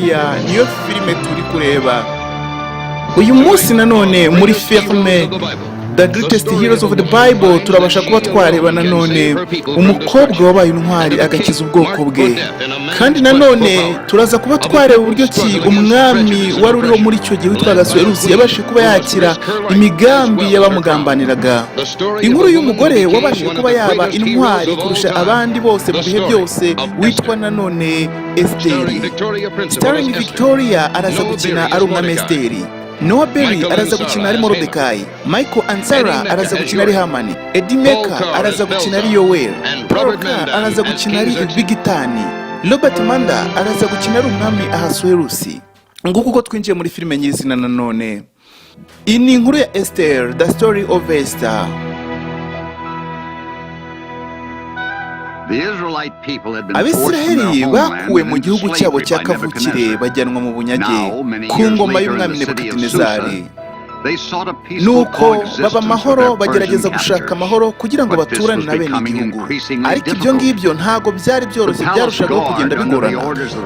niyo filime turi kureba uyu munsi. Nanone muri filime The Greatest Heroes of the Bible turabasha kuba twareba nanone umukobwa wabaye intwari agakiza ubwoko bwe, kandi nanone turaza kuba twareba uburyo ki umwami wari uriho muri icyo gihe witwaga Serusi yabashije kuba yakira imigambi y'abamugambaniraga. Inkuru y'umugore wabashije kuba yaba intwari kurusha abandi bose mu bihe byose witwa nanone Esteri. Starring Victoria araza gukina ari umwami Esteri, Noah Berry araza gukina ari Mordecai, Michael Ansara araza gukina ari Hamani, Eddie Mecca araza gukina ari Yoel, Parker araza gukina ari Bigitani, Robert Manda araza gukina ari umwami Ahasuerusi. Nguko uko twinjiye muri filime nyizina nanone. Iyi ni inkuru ya Esther, the story of Esther. Abisiraheli bakuwe mu gihugu cyabo cya kavukire bajyanwa mu bunyage ku ngoma y'umwami Nebukadinezari. Nuko baba amahoro, bagerageza gushaka amahoro kugira ngo baturane na bene igihugu. Ariko ibyo ngibyo ntago byari byoroshye, byarushagaho kugenda bigorana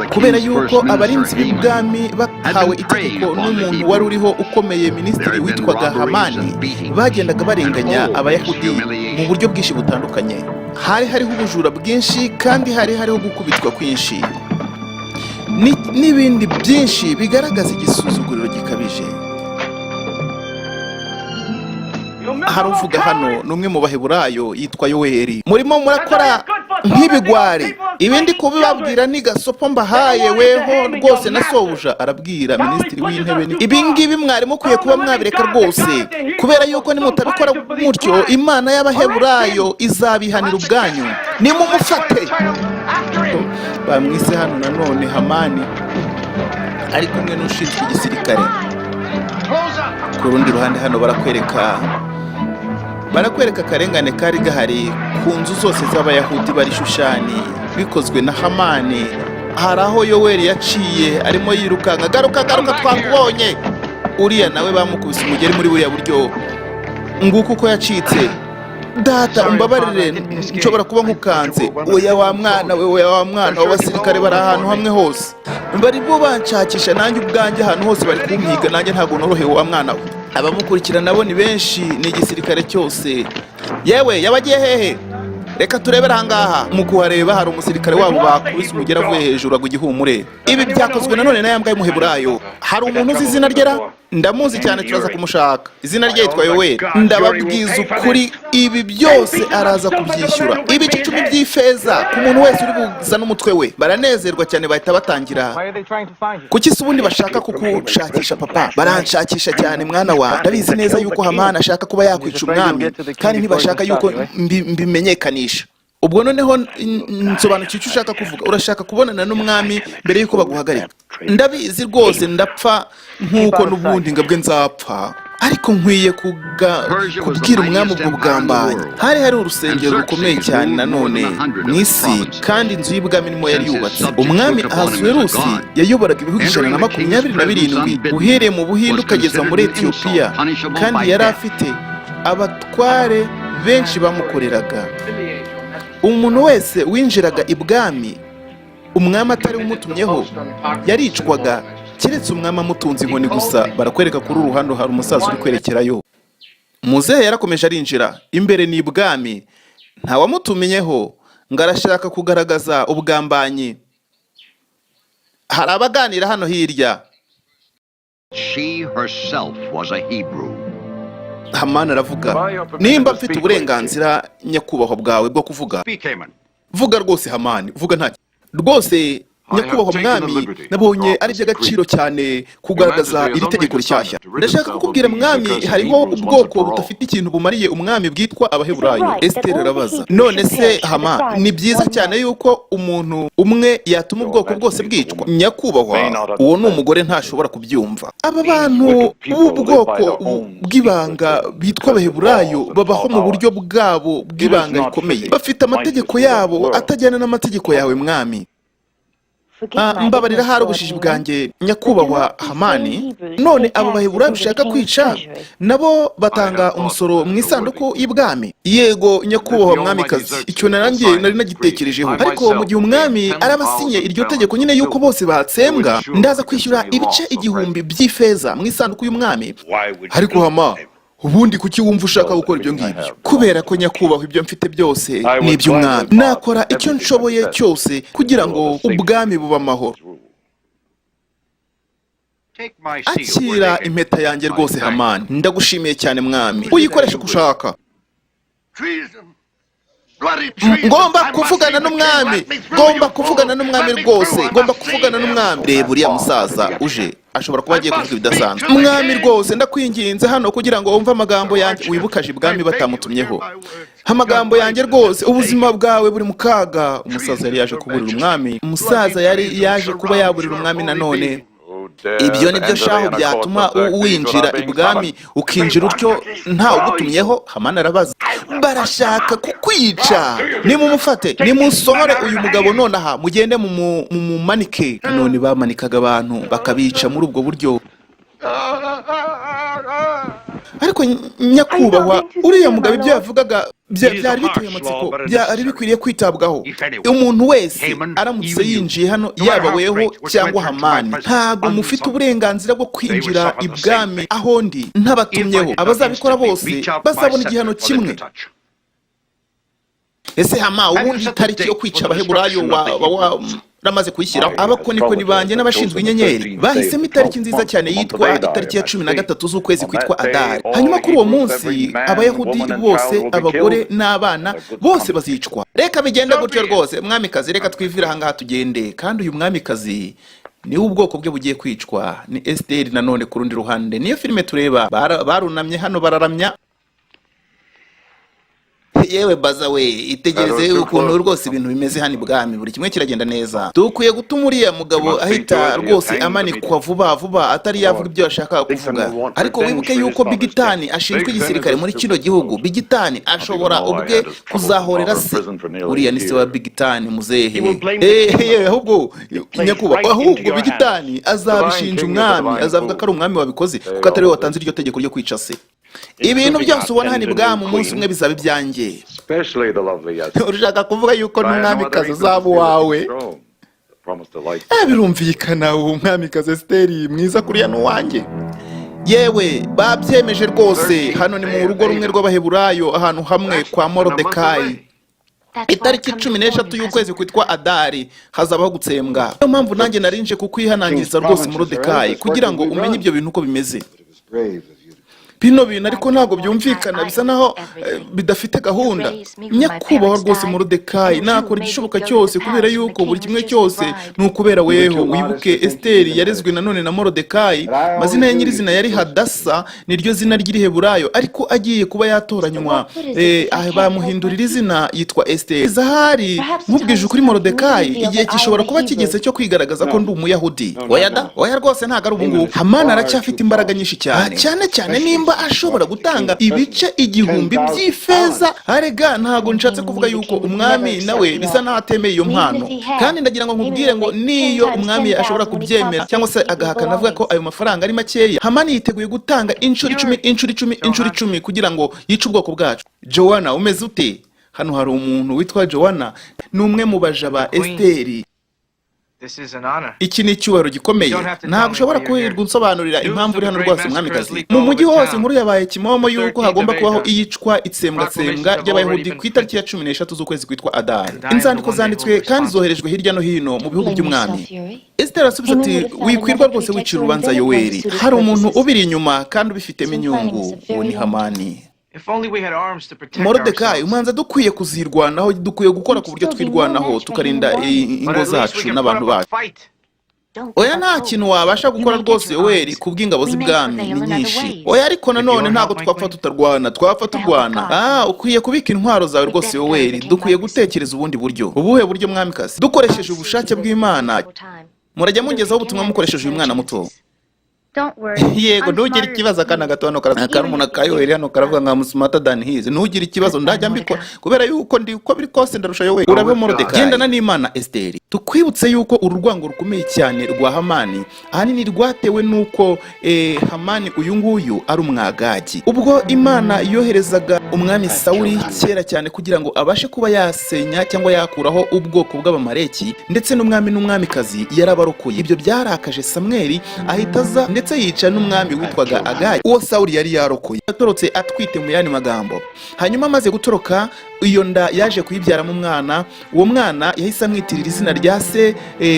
kubera yuko abarinzi b'ibwami bahawe itegeko n'umuntu wari uriho ukomeye, minisitiri witwaga Hamani, bagendaga barenganya abayahudi mu buryo bwinshi butandukanye. Hari hariho ubujura bwinshi kandi hari hariho gukubitwa kwinshi n'ibindi byinshi bigaragaza igisuzuguriro gikabije. Hari uvuga hano n'umwe mu baheburayo yitwa Yoeli, murimo murakora nk'ibigwari, ibindi kubibabwira ni gasopo mbahaye weho rwose na sobuja. Arabwira minisitiri w'intebe, ibi ngibi mwari mukwiye kuba mwabireka rwose, kubera yuko nimutabikora mutyo Imana y'abaheburayo izabihanira ubwanyu, nimumufate. Bamwise hano nanone Hamani ari kumwe n'ushinzwe igisirikare. Ku rundi ruhande hano barakwereka akarengane kari gahari ku nzu zose z'abayahudi bari Shushani, bikozwe na Hamani. Hari aho Yoweli yaciye arimo yirukanka, garuka twakubonye. Uriya nawe bamukubise umugeri muri buriya buryo. Nguko uko yacitse. Data umbabarire, nshobora kuba nkukanze. Oya wa mwana we, oya wa mwana, abasirikare bari ahantu hamwe hose, bari bo banshakisha, nanjye ubwanjye ahantu hose bari kumpiga, nanjye ntabwo norohewe wa mwana we. Abamukurikira nabo ni benshi, ni igisirikare cyose. Yewe yabagiye hehe? Reka turebera ahangaha. Mu kuhareba hari umusirikare wabo bakubise umugera avuye hejuru agwa igihumure. Ibi byakozwe nanone na yambwaye umuheburayo. Hari umuntu uzi izina ryera? Ndamuzi cyane, turaza kumushaka. Izina rye yitwa Yoeli. Ndababwiza ukuri, ibi byose araza kubyishyura. Ibice 10 by'ifeza ku muntu wese uri buza n'umutwe we. Baranezerwa cyane, bahita batangira. Kuki se ubundi bashaka kukushakisha papa? Baranshakisha cyane mwana wa. Ndabizi neza yuko Hamani ashaka kuba yakwica umwami, kandi ntibashaka yuko mbimenyekanisha. Ubwo noneho nsobanukiye icyo ushaka kuvuga. Urashaka kubonana n'umwami mbere yuko baguhagarika. Ndabizi rwose, ndapfa nkuko n'ubundi ngabwe nzapfa, ariko nkwiye kubwira umwami ubwo bugambanyi. Hari urusengero rukomeye cyane nanone mu isi, kandi inzu y'ibwami nimo yari yubatse. Umwami Ahasuerusi yayoboraga ibihugu 127 uhereye mu Buhinde ukageza muri Etiyopiya, kandi yari afite abatware benshi bamukoreraga. Umuntu wese winjiraga ibwami umwami atari umutumyeho yaricwaga, keretse umwami amutunze inkoni gusa. Barakwereka kuri uruhande hari umusaza uri kwerekerayo. Muzehe yarakomeje arinjira imbere ni ibwami, nta wamutumenyeho ngo arashaka kugaragaza ubugambanyi. Hari abaganira hano hirya. She herself was a Hebrew. Hamani aravuga, nimba mfite uburenganzira nyakubahwa bwawe bwo kuvuga, vuga rwose Hamani, vuga nta rwose. Nyakubahwa mwami, nabonye ari by'agaciro cyane kugaragaza iri tegeko rishyashya. Ndashaka kukubwira mwami, hariho ubwoko budafite ikintu bumariye umwami bwitwa abaheburayo. Esther arabaza, none se Hamani, ni byiza cyane yuko umuntu umwe yatuma ubwoko bwose bwicwa? Nyakubahwa, uwo ni umugore, ntashobora kubyumva. Aba bantu b'ubwoko bw'ibanga bitwa abaheburayo babaho mu buryo bwabo bw'ibanga rikomeye. Bafite amategeko yabo atajyana n'amategeko yawe mwami. mbabarira hari ubujiji bwanjye nyakubahwa Hamani. None abo baheburayo ushaka kwica nabo batanga umusoro mu isanduku y'ibwami? Yego nyakubahwa mwamikazi, icyo nanjye nari nagitekerejeho, ariko mu gihe umwami arabasinye iryo tegeko nyine yuko bose batsembwa, ndaza kwishyura ibice 1000 by'ifeza mu isanduku y'umwami. Ariko Hama, ubundi kuki wumva ushaka gukora ibyo ngibyo? Kubera ko nyakubahwa ibyo mfite byose ni iby'umwami. Nakora icyo nshoboye cyose kugira ngo ubwami buba amahoro. Akira impeta yanjye rwose Hamani, ndagushimiye cyane mwami, uyikoreshe kushaka. Ngomba kuvugana n'umwami, ngomba kuvugana n'umwami rwose, ngomba kuvugana n'umwami. Reba uriya musaza uje, ashobora kuba agiye kuvuga ibidasanzwe. Mwami rwose ndakwinginze hano kugira ngo wumve amagambo yanjye, wibukaje ibwami batamutumyeho. Amagambo yanjye rwose, ubuzima bwawe buri mu kaga. Umusaza yari yaje kuburira umwami, umusaza yari yaje kuba yaburira umwami nanone. Ibyo nibyo shaho byatuma winjira ibwami ukinjira utyo nta ugutumyeho? Hamani arabaza. Barashaka kukwica, nimumufate, nimusohore uyu mugabo nonaha, mugende mumanike. None bamanikaga abantu bakabica muri ubwo buryo. Ariko nyakubahwa, uriya mugabo ibyo yavugaga byari biteye amatsiko, byari bikwiriye kwitabwaho. Umuntu wese aramutse yinjiye hano, yaba weho cyangwa Hamani, ntabwo mufite uburenganzira bwo kwinjira ibwami aho ndi ntabatumyeho. Abazabikora bose bazabona igihano kimwe. Ese Hama, ubundi itariki yo kwica abaheburayo ramaze kuyishyiraho? Abakonikoni banjye n'abashinzwe inyenyeri bahisemo itariki nziza cyane yitwa itariki ya 13 z'ukwezi kwitwa Adari. Hanyuma kuri uwo munsi abayahudi bose, abagore n'abana bose bazicwa. Reka bigende gutyo rwose mwamikazi, reka twivira aha ngaha tugende. Kandi uyu mwamikazi niwe ubwoko bwe bugiye kwicwa, ni Esteri nanone ku rundi ruhande. Niyo filime tureba, barunamye hano bararamya. Yewe baza we, itegereze ukuntu rwose ibintu bimeze hano ibwami, buri kimwe kiragenda neza. Dukwiye gutuma uriya mugabo ahita rwose amanikwa vuba vuba, atari yavuga ibyo ashaka kuvuga. Ariko wibuke yuko Bigitani ashinzwe igisirikare muri kino gihugu. Bigitani ashobora ubwe kuzahorera se. Uriya ni se wa Bigitani muzehe. Ahubwo nyakubahwa, ahubwo Bigitani azabishinja umwami, azavuga ko ari umwami wabikoze kuko atari we watanze iryo tegeko ryo kwica se. Ibintu byose ubona hano ibwami umunsi umwe bizaba ibyanjye. Urashaka kuvuga yuko n'umwamikazi azaba uwawe? Birumvikana, uwo mwamikazi Esteri mwiza kuriya n'uwanjye. Yewe babyemeje rwose, hano ni mu rugo rumwe rw'abaheburayo, ahantu hamwe kwa Morodekayi. Itariki 13 y'ukwezi kwitwa Adari hazabaho gutsembwa. Niyo mpamvu nanjye narinje kukwihanangiriza rwose Morodekayi, kugira ngo umenye ibyo bintu uko bimeze. Bino bintu ariko ntabwo byumvikana, bisa naho bidafite gahunda. Nyakubahwa rwose Morodekayi, nakora igishoboka cyose kubera yuko buri kimwe cyose ni ukubera weho. Wibuke Esteri yarezwe nanone na Morodekayi, mazina ye nyirizina yari Hadasa, niryo zina ry'Iheburayo, ariko agiye kuba yatoranywa bamuhindurira izina yitwa Esteri. Zahari nkubwije kuri Morodekayi, igihe gishobora kuba kigeze cyo kwigaragaza ko ndi umuyahudi. Oya rwose ntago ari ubungubu. Hamani aracyafite imbaraga nyinshi cyane, cyane nimba ashobora gutanga ibice 1000 by'ifeza. Arega ntago nshatse kuvuga yuko umwami nawe bisa naho atemeye iyo mpano, kandi ndagira ngo nkubwire ngo niyo umwami ashobora kubyemera cyangwa se agahakana avuga ko ayo mafaranga ari makeya, Hamani yiteguye gutanga inshuro 10 kugira ngo yice ubwoko bwacu. Joanna, umeze ute? Hano hari umuntu witwa Joanna, ni umwe mu baja ba Esteri. Iki ni icyubahiro gikomeye. Ntabwo ushobora kuhirirwa unsobanurira impamvu uri hano rwose mwamikazi. Mu mujyi hose inkuru yabaye kimomo yuko hagomba kubaho iyicwa itsembwa ry'abayahudi ku itariki ya 13 z'ukwezi kwitwa Adari. Inzandiko zanditswe kandi zoherejwe hirya no hino mu bihugu by'umwami. Esther asubiza ati, wikwirwa rwose wicira urubanza Yoweri, hari umuntu ubiri inyuma kandi ubifitemo inyungu. Uwo ni Hamani. Morodekayi, umanza dukwiye kuzirwanaho, dukwiye gukora ku buryo twirwanaho tukarinda ingo zacu n'abantu bacu. Oya nta kintu wabasha gukora rwose Yoweri kubw'ingabo z'ibwami ni nyinshi. Oya ariko nanone ntago twapfa tutarwana, twapfa turwana. Ukwiye kubika intwaro zawe rwose Yoweri, dukwiye gutekereza ubundi buryo. Ubuhe buryo mwamikazi? Dukoresheje ubushake bw'Imana. Murajya mungezaho ubutumwa mukoresheje uyu mwana muto. Don't worry. yego I'm ntugire smarter ikibazo than akana you. gato hano karumuna kayoheri hano karavuga nka musmata than his. Ntugire ikibazo ndajya mbikora kubera yuko ndi uko biri kose ndarusha yoweri. Urabe Moridekayi gendana n'Imana Esteri. Tukwibutse yuko ururwango rukomeye cyane rwa Hamani ahanini rwatewe nuko Hamani uyu nguyu ari umwagaji. Ubwo Imana yoherezaga umwami Sawuli kera cyane kugira ngo abashe kuba yasenya cyangwa yakuraho ubwoko bw'abamaleki, ndetse n'umwami n'umwamikazi yarabarokoye. Ibyo byarakaje Samweli ahitaza ndetse yica n'umwami witwaga Agayi uwo Sawuli yari yarokoye. Yatorotse atwite mu yandi magambo. Hanyuma amaze gutoroka iyo nda yaje kuyibyaramo umwana. Uwo mwana yahise amwitirira izina rya se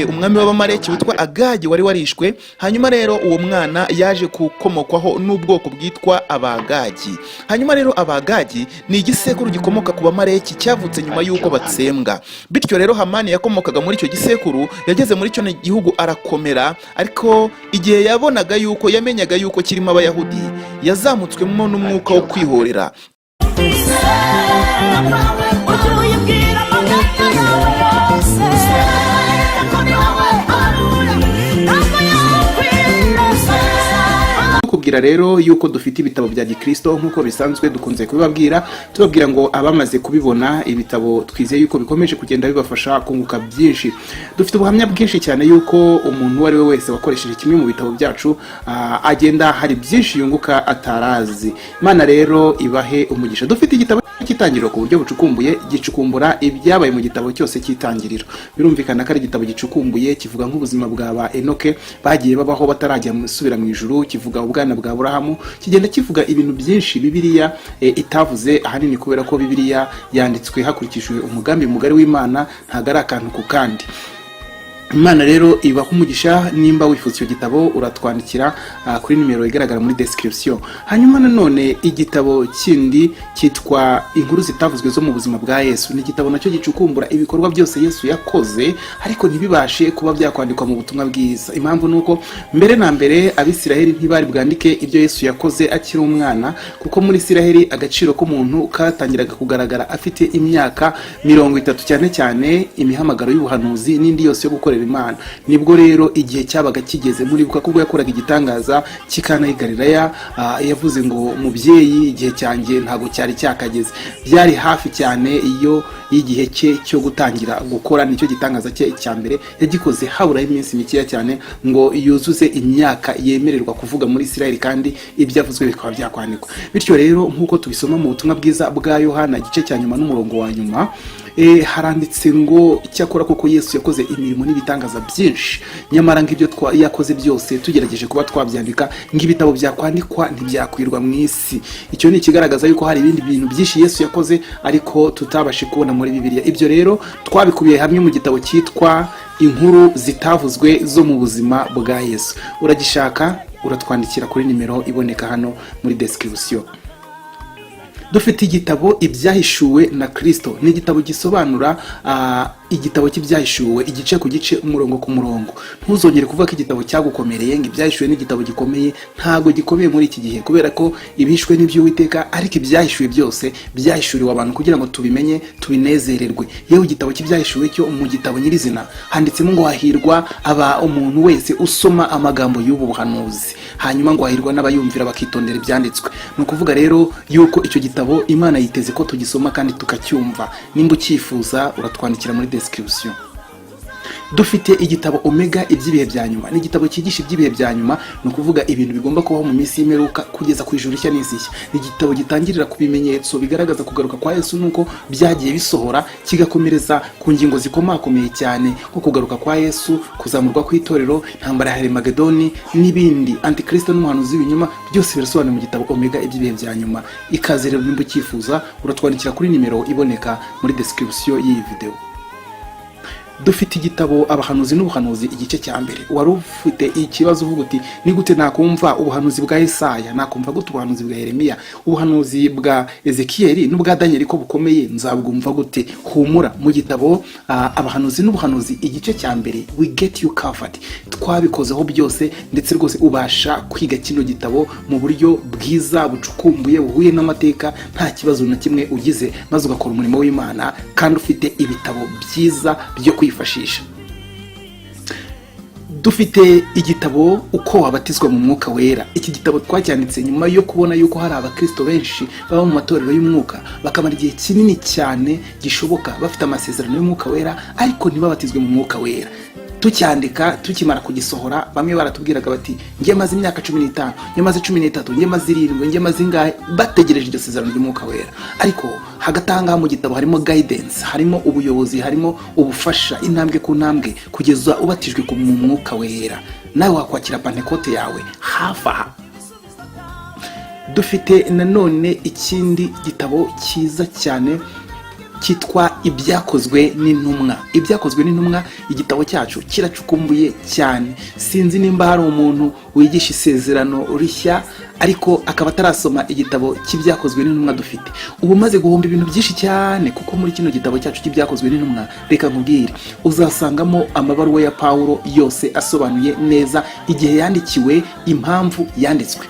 umwami w'abamaleki witwa Agayi wari warishwe. Hanyuma rero uwo mwana yaje gukomokwaho n'ubwoko bwitwa Abagagi. Hanyuma rero Abagagi ni igisekuru gikomoka ku bamaleki cyavutse nyuma y'uko batsembwa. Bityo rero Hamani yakomokaga muri icyo gisekuru, yageze muri cyo gihugu arakomera, ariko igihe yabonaga yuko yamenyaga yuko kirimo Abayahudi yazamutswemo n'umwuka wo kwihorera. Kubwira rero yuko dufite ibitabo bya Gikristo nkuko bisanzwe dukunze kubibabwira, tubabwira ngo abamaze kubibona ibitabo twizeye yuko bikomeje kugenda bibafasha kunguka byinshi. Dufite ubuhamya bwinshi cyane yuko umuntu wari we wese wakoresheje kimwe mu bitabo byacu agenda hari byinshi yunguka atarazi. Imana rero ibahe umugisha. Dufite igitabo cy'itangiriro ku buryo bucukumbuye gicukumbura ibyabaye mu gitabo cyose cy'itangiriro. Birumvikana ko ari igitabo gicukumbuye kivuga nk'ubuzima bwa Enoke bagiye babaho batarajya musubira mu ijuru, kivuga ubwana bwa Aburahamu, kigenda kivuga ibintu byinshi Bibiliya itavuze, ahanini kubera ko Bibiliya yanditswe hakurikijwe umugambi mugari w'Imana, ntago ari akantu ku kandi. Imana rero ibaho umugisha. Nimba wifuza icyo gitabo uratwandikira kuri nimero igaragara muri description. Hanyuma nanone igitabo kindi cyitwa Inkuru zitavuzwe zo mu buzima bwa Yesu. Ni igitabo nacyo gicukumbura ibikorwa byose Yesu yakoze ariko ntibibashe kuba byakwandikwa mu butumwa bwiza. Impamvu nuko mbere na mbere Abisiraheli ntibari bwandike ibyo Yesu yakoze akiri umwana, kuko muri Isiraheli agaciro k'umuntu katangiraga kugaragara afite imyaka 30, cyane cyane imihamagaro y'ubuhanuzi n'indi yose yo gukora Imana. Nibwo rero igihe cyabaga kigeze, muri buka kubwo yakoraga igitangaza kikana Galilaya, yavuze ngo mubyeyi igihe cyanjye ntago cyari cyakageze. Byari hafi cyane iyo igihe cye cyo gutangira gukora, nicyo gitangaza cye cya mbere yagikoze habura iminsi mikeya cyane ngo yuzuze imyaka yemererwa kuvuga muri Isiraheli, kandi ibyavuzwe bikaba byakwandikwa. Bityo rero nkuko tubisoma mu butumwa bwiza bwa Yohana igice cya nyuma n'umurongo wa nyuma, haranditse ngo cyakora koko Yesu yakoze imirimo n'ibitangaza byinshi, nyamara ngibyo yakoze byose tugerageje kuba twabyandika ngibitabo byakwandikwa ntibyakwirwa mu isi. Icyo ni kigaragaza yuko hari ibindi bintu byinshi Yesu yakoze ariko tutabashe kubona muri Bibiliya. Ibyo rero twabikubiye hamwe mu gitabo cyitwa Inkuru zitavuzwe zo mu buzima bwa Yesu. Uragishaka uratwandikira kuri nimero iboneka hano muri description. Dufite igitabo Ibyahishuwe na Kristo. Ni igitabo gisobanura igitabo cy'ibyahishuwe igice ku gice, umurongo ku murongo. Ntuzongere kuvuga ko igitabo cyagukomereye, ngo ibyahishuwe n'igitabo gikomeye. Ntago gikomeye muri iki gihe, kubera ko ibishwe n'iby'Uwiteka, ariko ibyahishuwe byose byahishuriwe abantu kugira ngo tubimenye tubinezererwe. Yewe igitabo cy'ibyahishuwe cyo mu gitabo nyirizina handitsemo ngo hahirwa umuntu wese usoma amagambo y'ubu buhanuzi, hanyuma ngo hahirwa n'abayumvira bakitondera ibyanditswe. Ni ukuvuga rero yuko icyo gitabo Imana yiteze ko tugisoma kandi tukacyumva. Nimba ucyifuza uratwandikira muri description. Dufite igitabo Omega iby'ibihe bya nyuma. Ni igitabo cyigisha iby'ibihe bya nyuma, no kuvuga ibintu bigomba kubaho mu minsi y'imperuka kugeza ku ijuru nshya n'isi nshya. Ni igitabo gitangirira ku bimenyetso bigaragaza kugaruka kwa Yesu nuko byagiye bisohora, kigakomereza ku ngingo zikomakomeye cyane nko kugaruka kwa Yesu, kuzamurwa kw'itorero, intambara ya Armagedoni n'ibindi. Antikristo n'umuhanuzi w'ibinyoma byose birasobanuye mu gitabo Omega iby'ibihe bya nyuma. Ikaze rero nimba ucyifuza uratwandikira kuri nimero iboneka muri description y'iyi video. Dufite igitabo Abahanuzi n'ubuhanuzi igice cya mbere. Wari ufite ikibazo uvuga uti ni gute nakumva ubuhanuzi bwa Yesaya, nakumva gute ubuhanuzi bwa Yeremiya, ubuhanuzi bwa Ezekiel n'ubwa Daniel ko bukomeye, nzabwumva gute? Humura, mu gitabo Abahanuzi n'ubuhanuzi igice cya mbere we get you covered. Twabikozeho byose, ndetse rwose ubasha kwiga kino gitabo mu buryo bwiza bucukumbuye buhuye n'amateka, nta kibazo na kimwe ugize, maze ugakora umurimo w'Imana kandi ufite ibitabo byiza byo kwifashisha. dufite igitabo uko wabatizwa mu mwuka wera. Iki gitabo twacyanditse nyuma yo kubona yuko hari abakristo benshi baba mu matorero y'umwuka bakamara igihe kinini cyane gishoboka bafite amasezerano y'umwuka wera ariko ntibabatizwe mu mwuka wera. Tucyandika tukimara kugisohora bamwe baratubwiraga bati ngiye maze imyaka 15, ngiye maze 13, ngiye maze 7, ngiye maze ingahe bategereje iryo sezerano ry'umwuka wera. Ariko hagatanga mu gitabo harimo guidance, harimo ubuyobozi, harimo ubufasha intambwe ku ntambwe kugeza ubatijwe mu mwuka wera. Nawe wakwakira Pentecote yawe hafa. Dufite nanone ikindi gitabo cyiza cyane kitwa ibyakozwe n'intumwa. Ibyakozwe n'intumwa, igitabo cyacu kiracukumbuye cyane. Sinzi nimba hari umuntu wigisha isezerano rishya ariko akaba atarasoma igitabo cy'ibyakozwe n'intumwa dufite. Ubu maze guhomba ibintu byinshi cyane kuko muri kino gitabo cyacu cy'ibyakozwe n'intumwa reka nkubwire uzasangamo amabaruwa ya Paulo yose asobanuye neza igihe yandikiwe, impamvu yanditswe.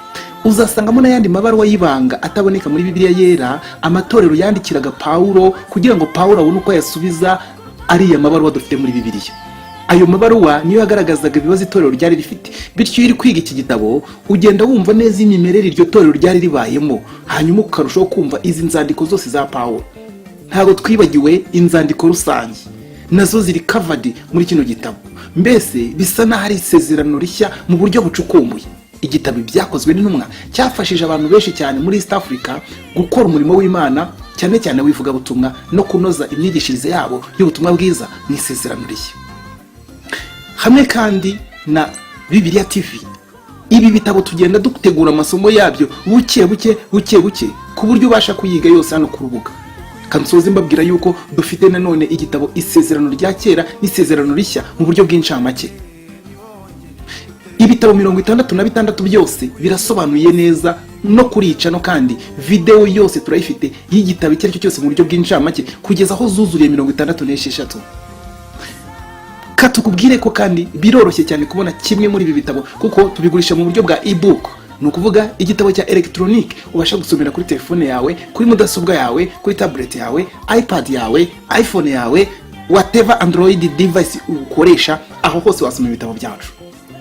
Uzasangamo n'ayandi mabaruwa y'ibanga ataboneka muri Bibiliya yera amatorero yandikiraga Paulo kugira ngo Paulo abone uko yasubiza ariya mabaruwa dufite muri Bibiliya. Ayo mabaruwa niyo yagaragazaga ibibazo itorero ryari rifite. Bityo iri kwiga iki gitabo ugenda wumva neza imimerere iryo torero ryari ribayemo, hanyuma ukarushaho kumva izi nzandiko zose za Paulo. Ntabwo twibagiwe inzandiko rusange, nazo ziri covered muri kino gitabo. Mbese bisa naho ari isezerano rishya mu buryo bucukumbuye. Igitabo byakozwe n'intumwa cyafashije abantu benshi cyane muri East Africa gukora umurimo w'Imana, cyane cyane wivuga butumwa no kunoza imyigishirize yabo y'ubutumwa bwiza mu isezerano rishya. Hamwe kandi na Bibiliya TV. Ibi bitabo tugenda dutegura amasomo yabyo buke buke ku buryo ubasha kuyiga yose hano ku rubuga. Kansoze mbabwira yuko dufite nanone igitabo isezerano rya kera n'isezerano rishya mu buryo bw'incamake. Ibitabo 66 byose birasobanuye neza no kurica no kandi video yose turayifite y'igitabo icyo aricyo cyose mu buryo bw'incamake kugeza aho zuzuriye 66. Katukubwire ko kandi biroroshye cyane kubona kimwe muri ibi bitabo kuko tubigurisha mu buryo bwa e-book. Ni ukuvuga igitabo cya electronic ubasha gusomera kuri telefone yawe, kuri mudasobwa yawe, kuri tablet yawe, iPad yawe, iPhone yawe, whatever Android device ukoresha, aho hose wasoma ibitabo byacu.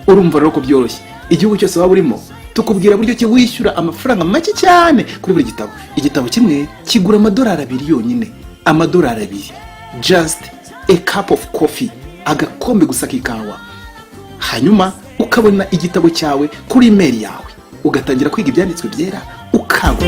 Urumva rero ko byoroshye. Igihugu cyose waba urimo tukubwira buryo ki wishyura amafaranga make cyane kuri buri gitabo. Igitabo kimwe kigura $2 yonyine. $2. Just a cup of coffee. Agakombe gusa k'ikawa. Hanyuma ukabona igitabo cyawe kuri email yawe. Ugatangira kwiga ibyanditswe byera ukaguka.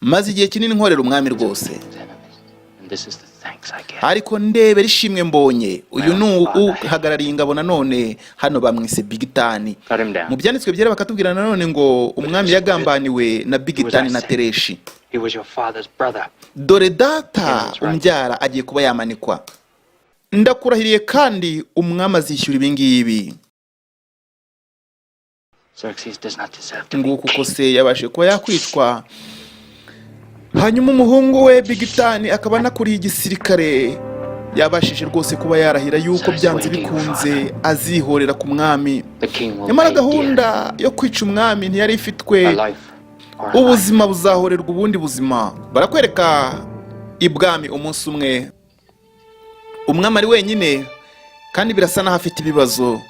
Maze igihe kinini nkorera umwami rwose, ariko ndebera ishimwe mbonye. Uyu ni uhagarariye ingabo nanone hano bamwise Big Tani. Mu byanditswe byera bakatubwira nanone ngo umwami yagambaniwe na Big Tani na Tereshi. Dore data umbyara agiye kuba yamanikwa. Ndakurahiriye kandi umwami azishyura ibingibi. Nguko uko se yabashe kuba yakwitwa. Hanyuma umuhungu we Big Tani akaba nakuriye igisirikare. Yabashije rwose kuba yarahira yuko byanze bikunze azihorera ku mwami. Nyamara gahunda yo kwica umwami ntiyari ifitwe. Ubuzima buzahorerwa ubundi buzima. Barakwereka ibwami umunsi umwe. Umwami ari wenyine kandi birasa naho afite ibibazo.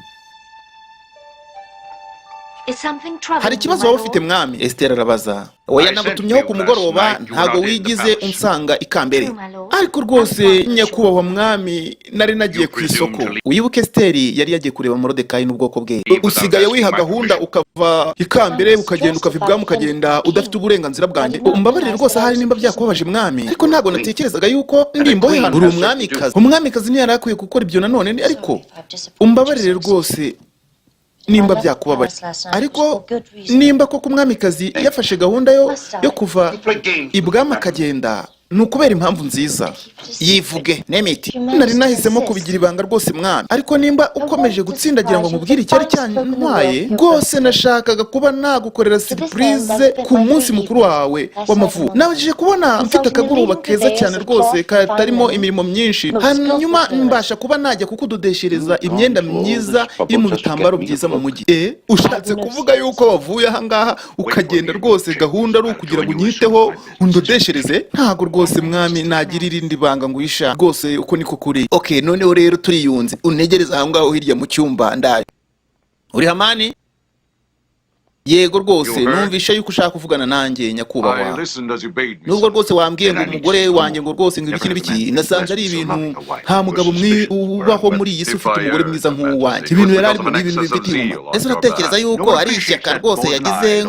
Hari ikibazo waba ufite mwami? Esther arabaza. Oya nagutumyeho ku mugoroba ntago wigize unsanga ikambere. Ariko rwose nyakubahwa mwami nari nagiye ku isoko. Uyibuke Esther yari yagiye kureba Morodekayi n'ubwoko bwe. Usigaye wiha gahunda ukava ikambere ukagenda ukavibwa mukagenda udafite uburenganzira bwanjye. Umbabarire rwose hari nimba byakubabaje mwami. Ariko ntago natekerezaga yuko ndimbo hano uri umwamikazi. Umwamikazi ntiyari akwiye gukora ibyo nanone, ariko umbabarire rwose nimba byakubabaje. Ariko nimba koko umwamikazi yafashe gahunda yo kuva ibwami akagenda ni ukubera impamvu nziza. Yivuge Nemiti, nari nahisemo kubigira ibanga rwose mwami, ariko nimba ukomeje gutsindagira ngo nkubwire icyari cyantwaye rwose, nashakaga kuba nagukorera surprise ku munsi mukuru wawe w'amavuko. Nabashije kubona mfite akagoroba keza cyane rwose katarimo imirimo myinshi, hanyuma mbasha kuba najya kukudodeshereza imyenda myiza iri mu bitambaro byiza mu mujyi. Ushatse kuvuga yuko wavuye aha ngaha ukagenda rwose gahunda ari ukugira ngo unyiteho undodeshereze? Ntago rwose mwami nagira irindi banga nguhisha rwose, uko niko kuri. Okay, noneho rero turiyunze, untegereza aho ngaho hirya mu cyumba ndaje. Uri Hamani? Yego rwose, numvisha yuko ushaka kuvugana nanjye nyakubahwa. Nubwo rwose wambwiye ngo umugore wanjye ngo rwose ngo ibiki n'ibiki, nasanze ari ibintu nta mugabo ubaho muri iyi si ufite umugore mwiza nk'uwanjye. Ibintu yari arimo n'ibintu bifite inyuma. Ese uratekereza yuko ari ishyaka rwose yagize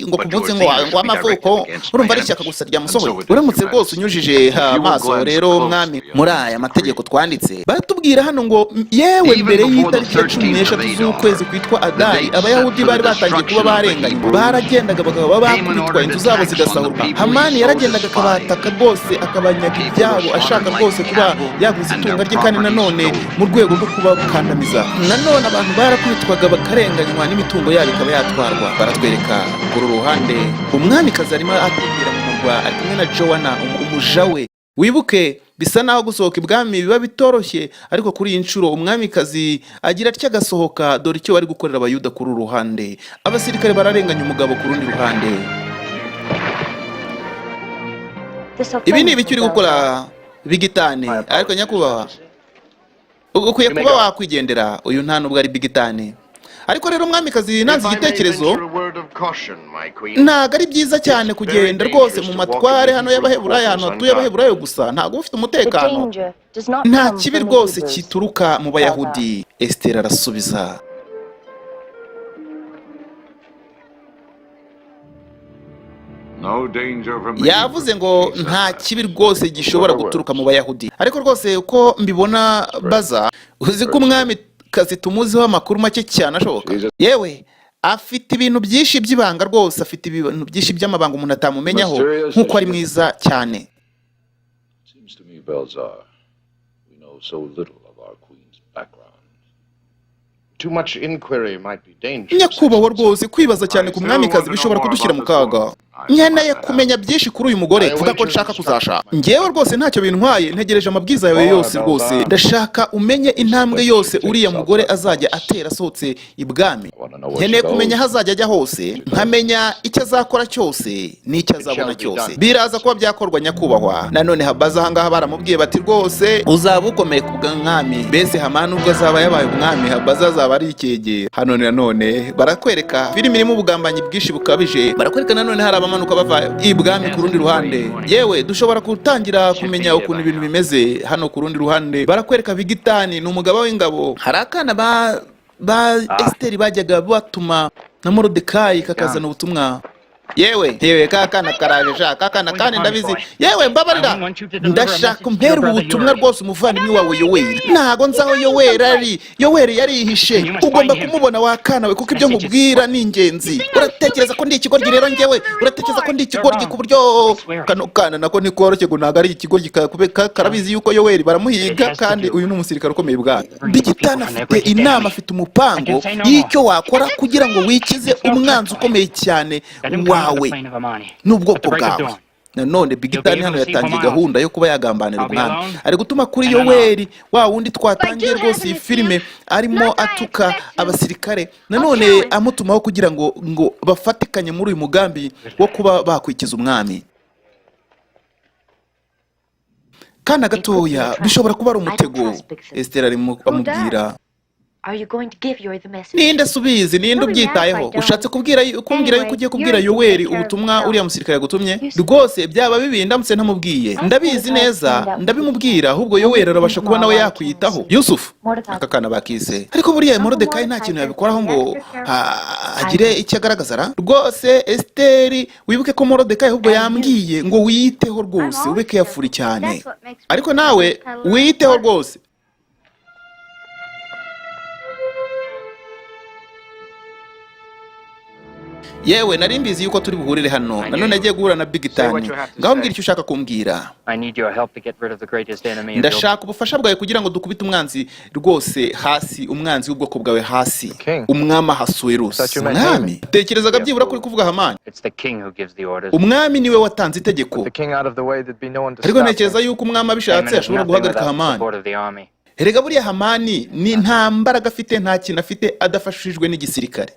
ngo ku munsi ngo w'amavuko? Urumva ari ishyaka gusa ryamusohoye? Uramutse rwose unyujije amaso rero mwami muri aya mategeko twanditse, baratubwira hano ngo yewe mbere y'itariki ya 16 z'ukwezi kwitwa Adari, abayahudi bari batangiye kuba barenganye, baragendaga bakaba bakubitwa, inzu zabo zigasahurwa. Hamani yaragendaga akabataka rwose, akabanyaga ibyabo, ashaka rwose kuba yaguze itunga rye, kandi nanone mu rwego rwo kubakandamiza. Nanone abantu barakubitwaga bakarenganywa n'imitungo yabo ikaba yatwarwa. Baratwereka kuri ruhande umwamikazi arimo atembera mu murwa ari kumwe na Jowana umuja we. Wibuke bisa naho gusohoka ibwami biba bitoroshye, ariko kuri iyi nshuro umwamikazi agira atya agasohoka. Dore icyo bari gukorera abayuda kuri ruhande. Abasirikare bararenganya umugabo ku rundi ruhande. Ibi ni ibiki uri gukora Bigitani? Ariko nyakubahwa, ukwiye kuba wakwigendera, uyu nta nubwo ari Bigitani. Ariko rero umwamikazi nanze igitekerezo, ntago ari byiza cyane kugenda rwose mu matware hano y'Abaheburayo, hano hatuye Abaheburayo gusa, ntago ufite umutekano. Nta kibi rwose kituruka mu Bayahudi. Esther arasubiza, yavuze ngo nta kibi rwose gishobora guturuka mu Bayahudi. Ariko rwose uko mbibona baza, uzi ko umwami kazi tumuziho amakuru make cyane ashoboka. Yewe afite ibintu byinshi by'ibanga rwose, afite ibintu byinshi by'amabanga umuntu atamumenyaho, nkuko ari mwiza cyane. Nyakubahwa rwose kwibaza cyane ku mwamikazi bishobora kudushyira mu kaga. Nkeneye kumenya byinshi kuri uyu mugore vuga ko nshaka kuzashaka. Ngewe rwose ntacyo bintwaye, ntegereje amabwiza yawe yose rwose. Ndashaka umenye intambwe yose uriya mugore azajya atera asohotse ibwami. Nkeneye kumenya aho azajya ajya hose, nkamenya icyo azakora cyose n'icyo azabona cyose. Biraza kuba byakorwa nyakubahwa. Nanone habaza aha ngaha baramubwiye bati rwose uzaba ukomeye ku bw'umwami. Mbese Hamani ubwo azaba yabaye umwami, habaza azaba ari ikegera. Hano nanone barakwereka filimi irimo ubugambanyi bwinshi bukabije. Barakwereka nanone hari abamanuka bava ibwami ku rundi ruhande. Yewe dushobora gutangira kumenya ukuntu ibintu bimeze hano ku rundi ruhande. Barakwereka Bigitani ni umugaba w'ingabo. Hari akana ba Esther bajyaga batuma na Morodekayi kakazana ubutumwa. Yewe kakana karaje shaka kakana kandi ndabizi. Yewe mbabarira, ndashaka umpera ubutumwa rwose umuvandimwe wawe Yoweri. Ntago nzaho Yoweri ari. Yoweri yarihishe, ugomba kumubona wakana we kuko ibyo mubwira ni ingenzi. Uratekereza ko ndi ikigoryi rero ngewe? Uratekereza ko ndi ikigoryi ku buryo kano kana nako ni koroshye ngo ntago ari ikigoryi karabizi yuko Yoweri baramuhiga, kandi uyu ni umusirikare ukomeye bwa Bigitani. Afite inama, afite umupango y'icyo wakora kugira ngo wikize umwanzi ukomeye cyane wawe n'ubwoko bwawe. Nanone Bigitani hano yatangiye gahunda yo kuba yagambanira umwami. Ari gutuma kuri Yoweri wa wundi twatangiye rwose iyi filime arimo atuka abasirikare, nanone amutumaho kugira ngo bafatikanye muri uyu mugambi wo kuba bakwikiza umwami. Kana gatoya bishobora kuba ari umutego. Esther arimo amubwira, ninde subizi, ninde ubyitayeho? Ushatse kumbwira yuko ugiye kubwira Yoweri ubutumwa uriya musirikare yagutumye? Rwose byaba bibi ndamutse ntamubwiye. Ndabizi neza, ndabimubwira, ahubwo Yoweri arabasha kuba nawe yakwitaho. Yusufu aka kana bakise. Ariko buriya Morodekayi nta kintu yabikoraho ngo agire icyo agaragaza. Rwose Esther wibuke ko Morodekayi ahubwo yambwiye ngo wiyiteho rwose, ube careful cyane. Ariko nawe wiyiteho rwose. yewe nari mbizi yuko turi buhurire hano nanone agiye guhura na Big Tani. Ngaho mbwira icyo ushaka kumbwira. Ndashaka ubufasha bwawe kugira ngo dukubite umwanzi rwose hasi, umwanzi w'ubwoko bwawe hasi, umwami Ahasuwerusi. Umwami tekerezaga byibura kuri kuvuga Hamani. Umwami niwe watanze itegeko, ariko ntekereza yuko umwami abishatse ashobora guhagarika Hamani. Erega buriya Hamani ni nta mbaraga afite, nta kintu afite adafashijwe n'igisirikare.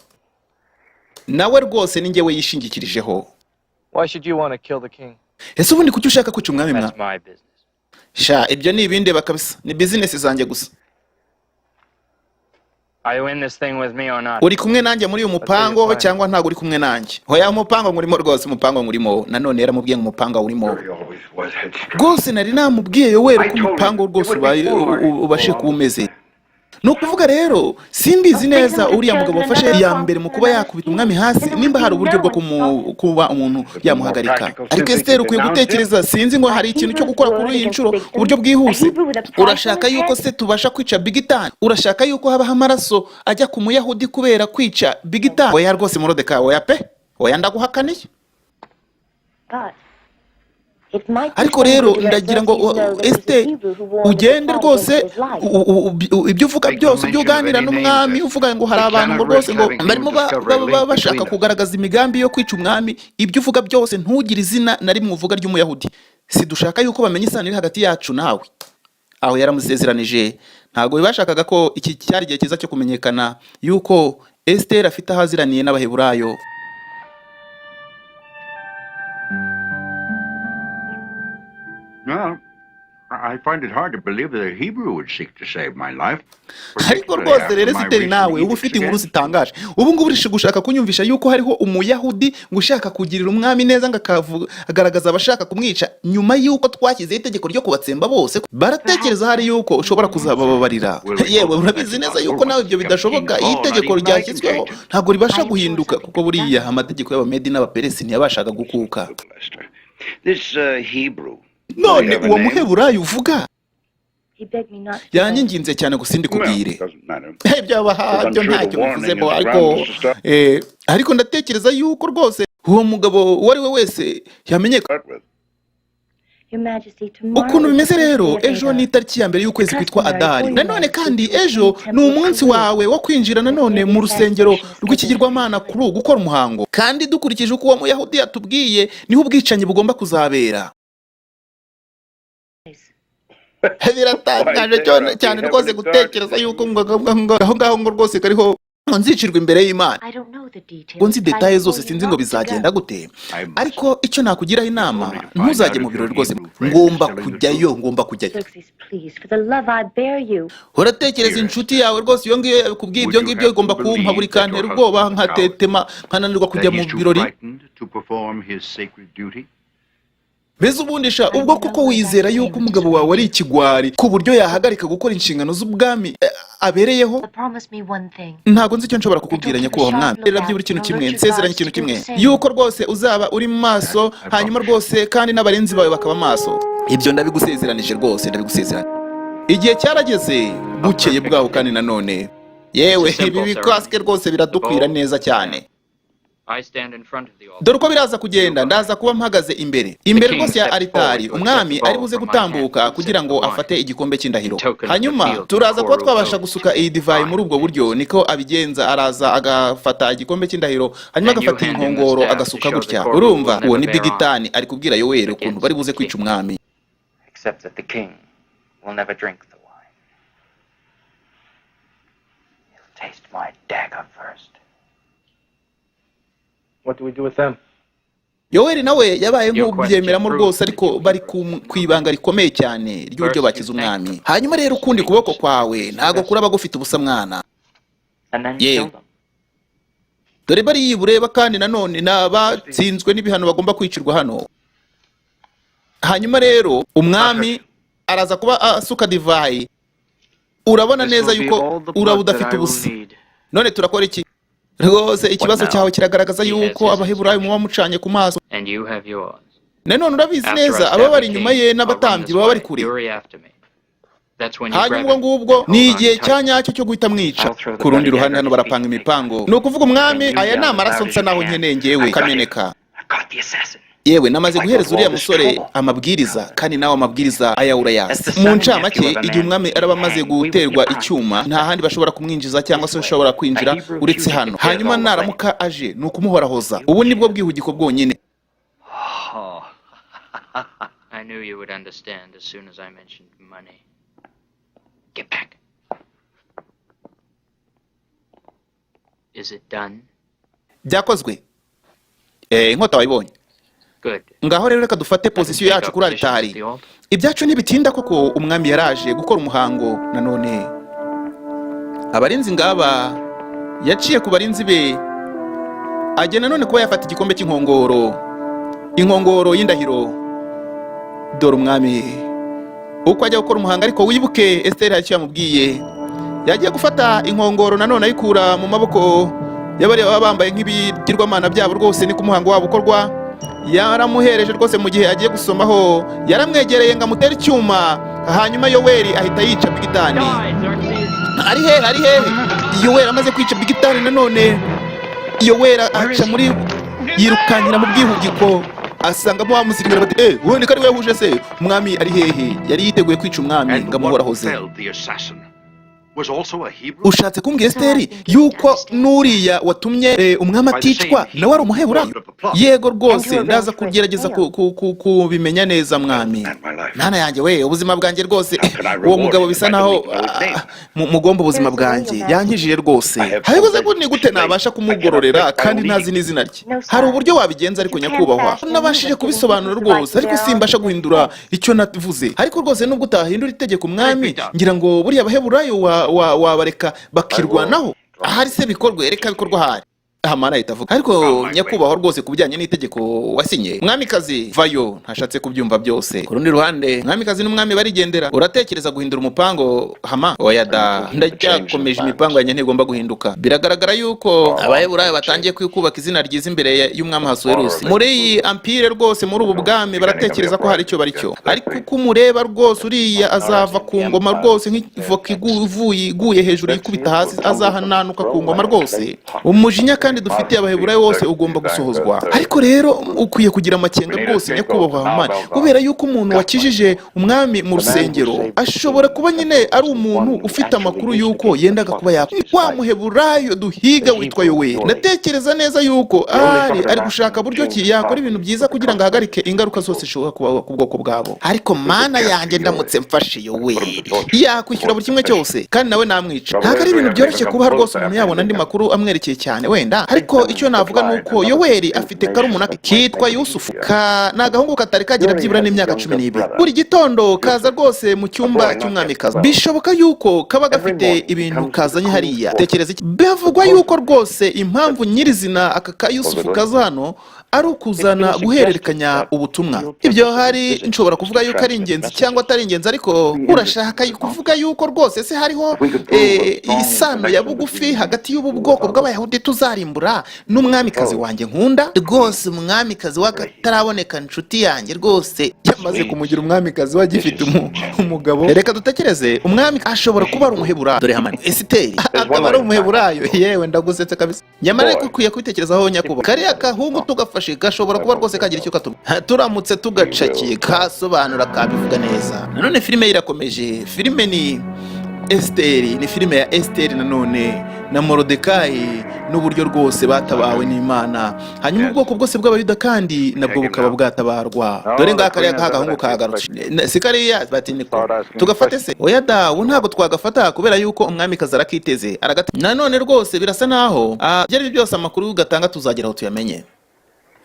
Nawe rwose ni njyewe yishingikirijeho. Ese ubundi kuki ushaka kwica umwami mwa? Sha ibyo ni ibindi bakabisa, ni business zanjye gusa. Uri kumwe nanjye muri uyu mupango cyangwa ntago uri kumwe nanjye? Hoya umupango ngurimo rwose, umupango ngurimo. Nanone yaramubwiye ngo umupango urimo. Rwose nari namubwiye Yoweri ko umupango rwose ubashe kubumeze. Nukuvuga rero simbizi neza uriya mugabo wafashe ya mbere mu kuba yakubita umwami hasi nimba hari uburyo bwo kuba umuntu yamuhagarika. Ariko Esther ukwiye gutekereza, sinzi ngo hari ikintu cyo gukora kuri iyi nshuro uburyo bwihuse. Urashaka yuko se tubasha kwica Big Tani? Urashaka yuko habaho amaraso ajya ku Muyahudi kubera kwica Big Tani? Oya rwose Morodekayi, oya pe, oya ndaguhakaniye. Ariko rero ndagira ngo Esther ugende rwose ibyo uvuga byose ibyo uganira n'umwami uvuga ngo hari abantu ngo rwose ngo barimo bashaka kugaragaza imigambi yo kwica umwami. Ibyo uvuga byose ntugire izina na rimwe uvuga ry'Umuyahudi. Si dushaka yuko bamenya isano iri hagati yacu nawe. Aho yaramusezeranije, ntago bibashakaga ko iki cyari igihe cyiza cyo kumenyekana yuko Esther afite ahaziraniye n'Abaheburayo. No, I find it hard to believe that a Hebrew would seek to save my life. Ariko rwose rero Esther nawe ubu ufite inkuru zitangaje. Ubu ngubu uri gushaka kunyumvisha yuko hariho Umuyahudi ngo ushaka kugirira umwami neza ngo akagaragaza abashaka kumwica nyuma yuko twashyizeho itegeko ryo kubatsemba bose. Baratekereza hari yuko ushobora kuzababarira. Yewe urabizi neza yuko nawe ibyo bidashoboka. Iyi tegeko ryashyizweho ntabwo ribasha guhinduka kuko buriya amategeko y'Abamedi n'Abaperesi ntiyabashaga gukuka. This Hebrew. None uwo Muheburayo uvuga yanyinginze cyane gusa ndikubwire. Byabahabyo ntacyo bivuzemo, ariko ndatekereza yuko rwose uwo mugabo uwo ari we wese yamenye ukuntu bimeze. Rero ejo ni itariki ya mbere y'ukwezi kwitwa Adari. Nanone kandi ejo ni umunsi wawe wo kwinjira nanone mu rusengero rw'ikigirwamana kuri gukora umuhango. Kandi dukurikije uko uwo Muyahudi yatubwiye niho ubwicanyi bugomba kuzabera. Biratangaje cyane rwose gutekereza yuko aho ngaho ngo rwose kariho nzicirwa imbere y'Imana. Ngo nzi detaye zose sinzi ngo bizagenda gute, ariko icyo nakugiraho inama ntuzajye mu birori rwose. Ngomba kujyayo. Uratekereza inshuti yawe rwose iyo ngiyo kubwiye ibyo ngibyo igomba kumpa buri kantera ubwoba nkatetema nkananirwa kujya mu birori. Beze ubundisha ubwo kuko wizera yuko umugabo wawe ari ikigwari ku buryo yahagarika gukora inshingano z'ubwami abereyeho. Ntago nzi icyo nshobora kukubwira nyakubahwa mwami. Rero byibura ikintu kimwe, nsezeranye ikintu kimwe, yuko rwose uzaba uri mu maso hanyuma rwose kandi n'abarenzi bawe bakaba maso. Ibyo ndabigusezeranije rwose, ndabigusezeranye. Igihe cyarageze bukeye bwaho kandi nanone yewe ibi bikwaske rwose biradukwira neza cyane. Dore uko biraza kugenda, ndaza kuba mpagaze imbere rwose ya alitari. Umwami ari buze gutambuka kugira ngo afate igikombe cy'indahiro. Hanyuma turaza kuba twabasha gusuka iyi divayi muri ubwo buryo. Niko abigenza, araza agafata igikombe cy'indahiro hanyuma agafata inkongoro agasuka gutya. Urumva uwo ni Big Tani ari kubwira Yoweri ukuntu bari buze kwica umwami. What do we do with them? Yoweri nawe yabaye nk'ubyemeramo rwose, ariko bari kwibanga rikomeye cyane ry'uburyo bakiza umwami. Hanyuma rero ukundi kuboko kwawe ntago kuraba gufite ubusa mwana. Yewe dore bari yibureba kandi nanone nabatsinzwe n'ibihano bagomba kwicirwa hano. Hanyuma rero umwami araza kuba asuka divayi. Urabona neza yuko uraba udafite ubusa. None turakora iki? Rwose ikibazo cyawe kiragaragaza yuko Abaheburayo muba mucanye ku maso. Nanone urabizi neza aba bari inyuma ye n'abatambyi baba bari kure. hanyuma ubwo ngubwo ni igihe cya nyacyo cyo guhita mwica. Ku rundi ruhande hano barapanga imipango, ni ukuvuga umwami, aya ni amaraso nsa naho nkeneye ngewe kameneka. Yewe namaze guhereza uriya musore amabwiriza, kandi nawe amabwiriza aya urayazi. Mu ncamake, igihe umwami araba amaze guterwa icyuma, nta handi bashobora kumwinjiza cyangwa se ushobora kwinjira uretse hano. Hanyuma naramuka aje ni ukumuhorahoza. Ubu nibwo bwihugiko bwonyine. I knew you would understand as soon as I mentioned money. Get back. Is it done? Byakozwe. Inkota wayibonye. Good. Ngaho rero reka dufate position yacu kuri altari. Ibyacu ntibitinda koko umwami yaraje gukora umuhango nanone. Abarinzi ngaba yaciye ku barinzi be, agena none kuba yafata igikombe cy'inkongoro. Inkongoro y'indahiro. Dore umwami uko ajya gukora umuhango, ariko wibuke Esther yaciye amubwiye. Yagiye gufata inkongoro nanone ayikura mu maboko y'abari bambaye nk'ibigirwamana byabo, rwose ni ku muhango wabo ukorwa. Yaramuhereje rwose mu gihe agiye gusomaho, yaramwegereye ngo amutere icyuma. Hanyuma Yoweri ahita yica Bigitani. Ari hehe Yoweri amaze kwica Bigitani nanone, Yoweri aca muri yirukankira mu bwihugiko, asangamo wa musirikare bati wowe ni kari wehuje se? Umwami ari hehe? Yari yiteguye kwica umwami ngo amuhorahoze. Ushatse kumbwira Esteri yuko nuriya watumye umwami aticwa nawe ari umuheburayo? Yego rwose, ndaza kugerageza kubimenya neza mwami. Nana yanjye we, ubuzima bwanjye rwose, uwo mugabo bisa naho mugomba ubuzima bwanjye, yankijije rwose. Habibuze ko ni gute nabasha kumugororera kandi ntazi n'izina rye? Hari uburyo wabigenza ariko nyakubahwa, nabashije kubisobanura rwose, ariko simbasha guhindura icyo navuze. Ariko rwose nubwo utahindura itegeko umwami, ngira ngo buriya abaheburayo wabareka bakirwanaho. Ahari se bikorwe, reka bikorwa ahari. Hamana itavuga. Ariko nyakubahwa rwose kubijyanye n'itegeko wasinye, mwamikazi vayo, ntashatse kubyumva byose. Ku rundi ruhande, mwamikazi n'umwami barigendera. Uratekereza guhindura umupango Hama? Oya da, ndacyakomeje imipango yanjye ntigomba guhinduka. Biragaragara yuko abaheburayo batangiye kwikubaka izina ryiza imbere y'umwami Ahasuwerusi. Muri iyi empire rwose, muri ubu bwami baratekereza ko hari icyo bari cyo. Ariko uko umureba rwose, uriya azava ku ngoma rwose nk'ivoka iguye hejuru yikubita hasi, azahananuka ku ngoma rwose. Umujinya kandi dufite abaheburayo wose ugomba gusohozwa. Ariko rero ukwiye kugira amakenga rwose nyakubahwa Hamani, kubera yuko umuntu wakijije umwami mu rusengero ashobora kuba nyine ari umuntu ufite amakuru yuko yendaga kuba yakwa wa muheburayo duhiga witwa Yoweri. Ndatekereza neza yuko ari gushaka buryo ki yakora ibintu byiza kugira ngo ahagarike ingaruka zose zishobora kuba ku bwoko bwabo. Ariko mana yanjye, ndamutse mfashe Yoweri yakwishyura buri kimwe cyose kandi nawe namwica. Ntabwo ari ibintu byoroshye kuba rwose umuntu yabona andi makuru amwerekeye cyane wenda. Ariko icyo navuga nuko Yoweri afite karumuna kitwa Yusufu, nagahungu katari kagira byibura n'imyaka 12. Buri gitondo kaza rwose mu cyumba cy'umwamikazi. Bishoboka yuko kaba gafite ibintu kazanye hariya. Tekereza iki? Bavugwa yuko rwose impamvu nyirizina aka ka Yusufu kaza hano ari ukuzana guhererekanya ubutumwa. Ibyo hari nshobora kuvuga yuko ari ingenzi cyangwa atari ingenzi, ariko urashaka kuvuga yuko rwose se hariho isano ya bugufi hagati y'ubu bwoko bw'abayahudi tuzarimbura n'umwamikazi wanjye nkunda rwose. Umwamikazi wakataraboneka inshuti yanjye rwose yamaze kumugira umwamikazi wagifite umugabo. Reka dutekereze, umwami ashobora kuba ari umuheburayo. Dore Hamani, Esiteri akaba ari umuheburayo. Yewe ndagusetse kabisa. Nyamara ariko ukwiye kwitekerezaho nyakubahwa, kariya kahungu tugafashe gashobora kuba rwose kagira icyo katuma. Turamutse tugacakiye kasobanura kabivuga neza. Nanone filime irakomeje. Filime ni Esteri, ni filime ya Esteri nanone na Morodekayi n'uburyo rwose batabawe n'Imana. Hanyuma ubwoko bwose bw'abayuda kandi nabwo bukaba bwatabarwa. Dore ngaka kariya kagahungu kagarutse. Sikariya bati niko tugafate se? Oya da, ntago twagafata kubera yuko umwamikazi arakiteze nanone rwose birasa naho byari byose amakuru gatanga tuzageraho tuyamenye.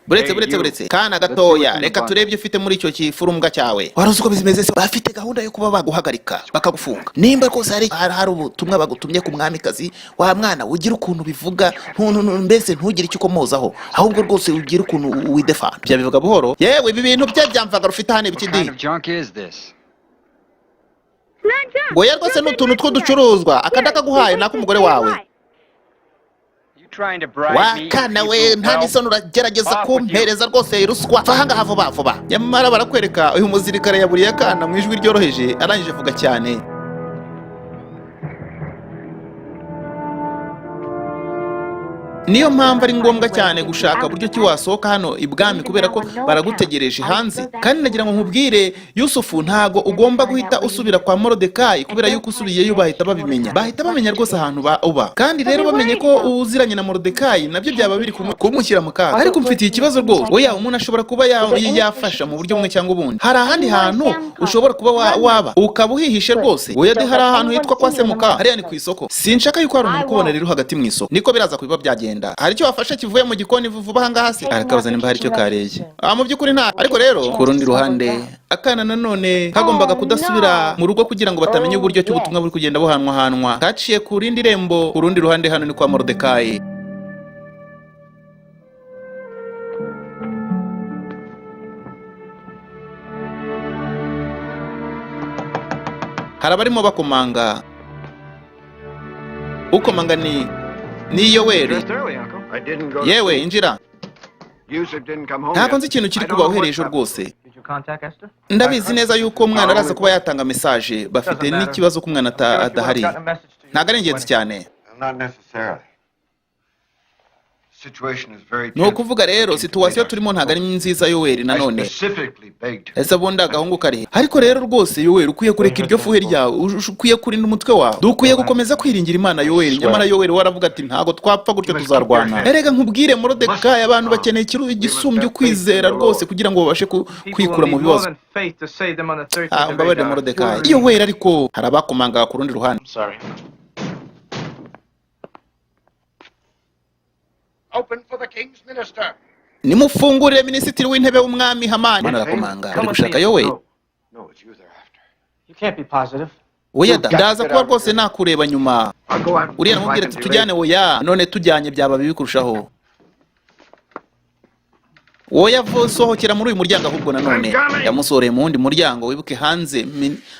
Buretse kana gatoya, reka turebye ufite muri icyo kifurumbwa cyawe. Waruzi uko bizimeze se? Bafite gahunda yo kuba baguhagarika bakagufunga. Nimba rwose hari ubutumwa bagutumye ku mwamikazi, wa mwana ugira ukuntu bivuga, mbese ntugire icyo ukomozaho, ahubwo rwose ugira ukuntu widefana. Bya bivuga buhoro. Yewe ibi bintu byamvaga rufite hane bikidi. Goya rwose n'utuntu tw'uducuruzwa akadaka guhaye nako umugore wawe. Wakana we, nta n'isoni uragerageza kumpereza rwose ruswa. Fahanga vuba. Nyamara barakwereka uyu muzirikare yaburiye akana mu ijwi ryoroheje, arangije vuga cyane. niyo mpamvu ari ngombwa cyane gushaka buryo ki wasohoka hano ibwami kubera ko baragutegereje hanze. Kandi nagira ngo nkubwire Yusufu, ntago ugomba guhita usubira kwa Morodekayi kubera yuko usubiyeyo bahita bamenya rwose ahantu uba. Kandi rero bamenye ko uziranye na Morodekayi nabyo byaba biri kumushyira mu kaga. Ariko mfitiye ikibazo rwose, oya umuntu ashobora kuba yafasha mu buryo bumwe cyangwa ubundi. Hari ahandi hantu ushobora kuba waba ukaba uhihishe rwose. Oya de hari ahantu hitwa kwa Semuka, hariya ni ku isoko. Sinshaka yuko hari umuntu kubona rero hagati mu isoko, niko biraza kubiba byagenda. Hari icyo wafashe kivuye mu gikoni vuba hanga hasi, arakabaza nimba hari icyo kareye. Mu by'ukuri nta. Ariko rero ku rundi ruhande akana nanone kagombaga kudasubira mu rugo kugira ngo batamenye uburyo cy'ubutumwa buri kugenda buhanwa. Kaciye ku rindi rembo, ku rundi ruhande hano ni kwa Morodekayi. Hari abarimo bakomanga. Ukomanga ni Yoweri. Yewe injira. Ntabwo nzi ikintu kiri kuba uhereje rwose. Ndabizi neza yuko umwana araza kuba yatanga message, bafite n'ikibazo ko umwana adahari. Ntabwo ari ingenzi cyane. Ni ukuvuga rero situwasiyo turimo ntabwo ari nziza Yoweri nanone. Ese bundi agahungu kari. Ariko rero rwose Yoweri ukwiye kureka iryo fuhe ryawe, ukwiye kurinda umutwe wawe. Dukwiye gukomeza kwiringira Imana Yoweri. Nyamara Yoweri waravuga ati ntago twapfa gutyo tuzarwana. Erega nkubwire Morodekayi, abantu bakeneye igisumbye kwizera rwose kugira ngo babashe kwikura mu bibazo. Mbabare Morodekayi. Yoweri ariko hari abakomanga ku rundi ruhande. Open for the king's minister. Nimufungurire minisitiri w'intebe w'umwami Hamani. Arakomanga ari gushaka Yoweri. No, it's you they're after. You can't be positive. Oya ndaza kuba rwose nakureba nyuma. Uriya namubwira ati tujyane. Oya none tujyanye byaba bibi kurushaho. Oya sohokera muri uyu muryango ahubwo nanone yamusoreye mu wundi muryango. Wibuke hanze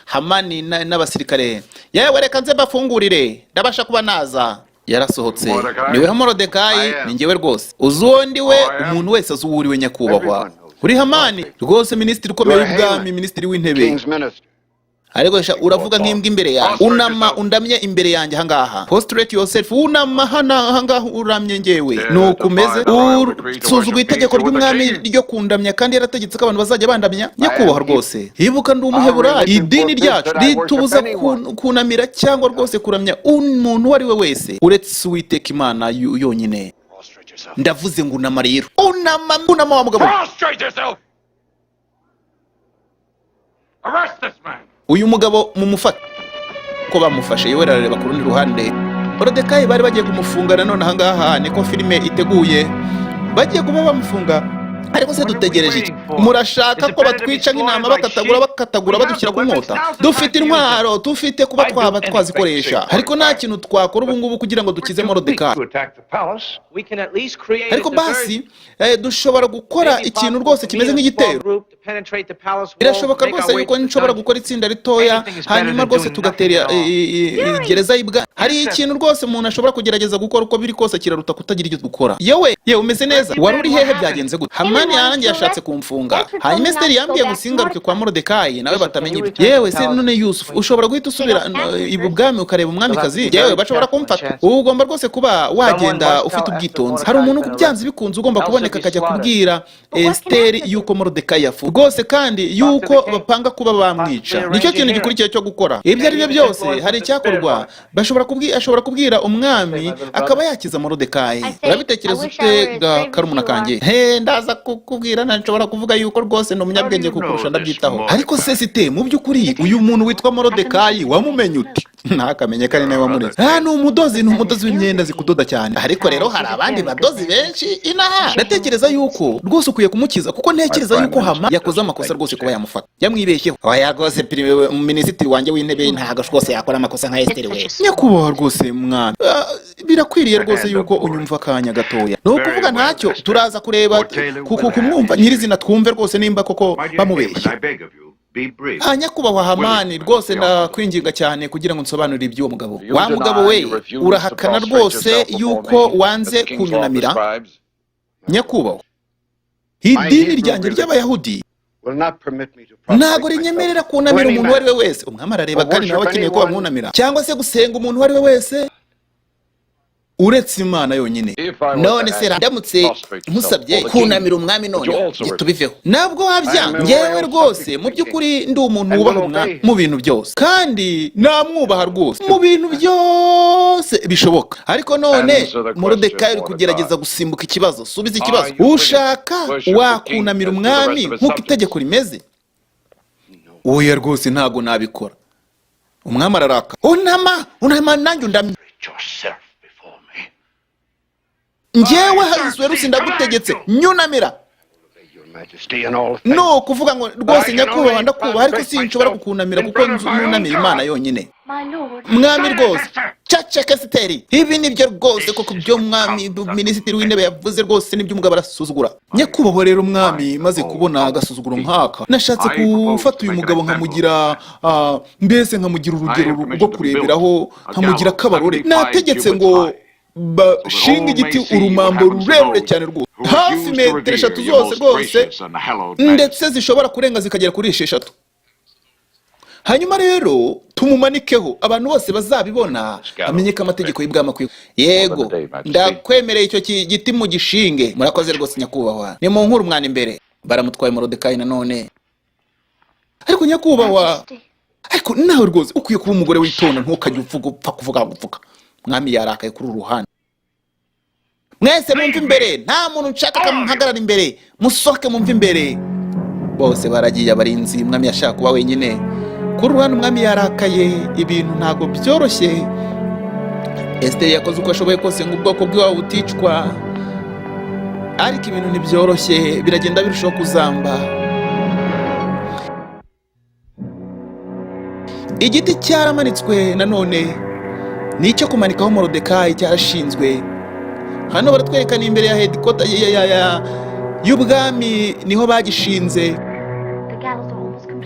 Hamani n'abasirikare. Yewe reka nze bafungurire ndabasha kuba naza. Yarasohotse. Niwe Morodekayi, ni njyewe rwose. Uzundi we umuntu wese azuwuriwe nyakubahwa. Uri Hamani rwose minisitiri ukomeye w'ubwami, minisitiri w'intebe. Ariko uravuga nk'imbwa imbere yanjye. Unama undamye imbere yanjye hangaha. Prostrate yourself. Unama hangaha uramye ngewe. Nukumeze usuzugwa itegeko ry'umwami ryo kundamya kandi yarategetse ko abantu bazajya bandamya. Nyakubahwa rwose. Hibuka ndi umuhebura. Idini ryacu ritubuza kunamira cyangwa rwose kuramya umuntu wari we wese uretse Uwiteka Imana yonyine. Ndavuze ngo unama rero. Unama wa mugabo. Prostrate yourself. Arrest this man. Uyu mugabo mumufata ko bamufashe. Yoweri arareba ku rundi ruhande. Morodekayi bari bagiye kumufunga nanone ahangaha niko filime iteguye. Bagiye kuba bamufunga. Ariko se dutegereje iki? Murashaka ko batwica nk'intama bakatagura badushyira ku nkota? Dufite intwaro, dufite kuba twaba twazikoresha. Ariko nta kintu twakora ubu ngubu kugira ngo dukize Morodekayi. Ariko basi dushobora gukora ikintu rwose kimeze nk'igitero. Birashoboka rwose yuko nshobora gukora itsinda ritoya hanyuma rwose tugatera gereza y'ibwa. Hari ikintu rwose umuntu ashobora kugerageza gukora uko biri kose kiraruta kutagira icyo dukora. Yewe umeze neza. Wari uri hehe byagenze gute? Hamani yanjye yashatse kumfunga. Hanyuma Esteri yambwiye gusingaruke kwa Morodekayi nawe batamenye ibyo. Yewe se none Yusufu ushobora guhita usubira ibubwami ukareba umwamikazi. Yewe bashobora kumfata. Ugomba rwose kuba wagenda ufite ubwitonzi. Hari umuntu kubyanze bikunze ugomba kuboneka akajya kubwira Esteri yuko Morodekayi yafu. Rwose kandi yuko bapanga kuba bamwica. Nicyo kintu gikurikiye cyo gukora. Ibyo ari byo byose hari icyakorwa. Ashobora kubwira umwami akaba yakiza Morodekayi. Urabitekereza ute karumuna kanjye? Ndaza kukubwira nshobora kuvuga yuko rwose no munyabwenge kukurusha ndabyitaho. Ariko se mu by'ukuri uyu muntu witwa Morodekayi wamumenye uti? Ntakamenye kandi nawe wamureze. Ni umudozi w'imyenda zikudoda cyane. Ariko rero hari abandi badozi benshi inaha. Ndatekereza yuko rwose ukwiye kumukiza kuko ntekereza yuko Hama yakoze amakosa rwose kuba yamufata. Yamwibeshyeho. Oya rwose minisitiri wanjye w'intebe ntago rwose yakora amakosa nka Esteri wese. Nyakubahwa rwose mwana. Birakwiriye rwose yuko unyumva akanya gatoya. No kuvuga ntacyo turaza kureba kumwumva nyirizina twumve rwose nimba koko bamubeshye. Nyakubahwa Hamani rwose ndakwinginga cyane kugira ngo nsobanurire iby'uwo mugabo. Wa mugabo we urahakana rwose yuko wanze kunyunamira? Nyakubahwa idini ryanjye ry'Abayahudi ntago rinyemerera kunamira umuntu wari we wese. Umwami arareba kandi nawe akeneye ko bamwunamira cyangwa se gusenga umuntu wari we wese. uretse imana yonyine. None se ndamutse nkusabye kunamira umwami none tubiveho, ntabwo wabyanga? Ngewe rwose mu by'ukuri ndi umuntu wubaha umwami mu bintu byose, kandi namwubaha rwose mu bintu byose bishoboka. Ariko none Moridekayi uri kugerageza gusimbuka ikibazo. Subiza ikibazo. Ushaka wakunamira umwami nk'uko itegeko rimeze? Oya rwose ntabwo nabikora. Umwami araraka. Unama nanjye undamye. Ngewe Ahasuwerusi ndagutegetse nyunamira. No kuvuga ngo rwose nyakubahwa ndakubaha, ariko sinshobora kukunamira kuko nunamira Imana yonyine. Mwami rwose caceke Esiteri, ibi nibyo rwose koko byo mwami minisitiri w'intebe yavuze, rwose nibyo umugabo arasuzugura. Nyakubahwa rero mwami, maze kubona agasuzuguro nkaka, nashatse gufata uyu mugabo nkamugira mbese nkamugira urugero rwo kureberaho, nkamugira kabarore. Nategetse ngo bashinga igiti urumambo rurerure cyane rwose, hafi metero 3 zose rwose, ndetse zishobora kurenga zikagera kuri 6. Hanyuma rero tumumanikeho, abantu bose bazabibona, amenyeka amategeko y'ibwama kwiye. Yego ndakwemereye icyo giti mu gishinge. Murakoze rwose nyakubahwa. Ni mu nkuru umwana imbere baramutwaye Moridekayi nanone. Ariko nyakubahwa, ariko nawe rwose ukwiye kuba umugore witonda, ntukajye upfa kuvuga. Mwami yarakaye kuri uruhande. Mwese mumve imbere, nta muntu nshaka kamuhagarara imbere, musohoke mumve imbere. Bose baragiye abarinzi, mwami yashaka kuba wenyine. Kuri uruhande umwami yarakaye, ibintu ntago byoroshye. Esiteri yakoze uko ashoboye kose ngo ubwoko bw'iwabo buticwa, ariko ibintu ntibyoroshye, biragenda birushaho kuzamba. Igiti cyaramanitswe nanone, nicyo kumanikaho Moridekayi cyarashinzwe. Hano baratwerekana imbere ya headquarter y'ubwami niho bagishinze.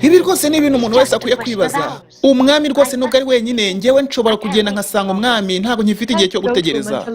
Ibi rwose ni ibintu umuntu wese akwiye kwibaza. Umwami rwose nubwo ari wenyine, ngewe nshobora kugenda nkasanga umwami, ntabwo nkifite igihe cyo gutegereza.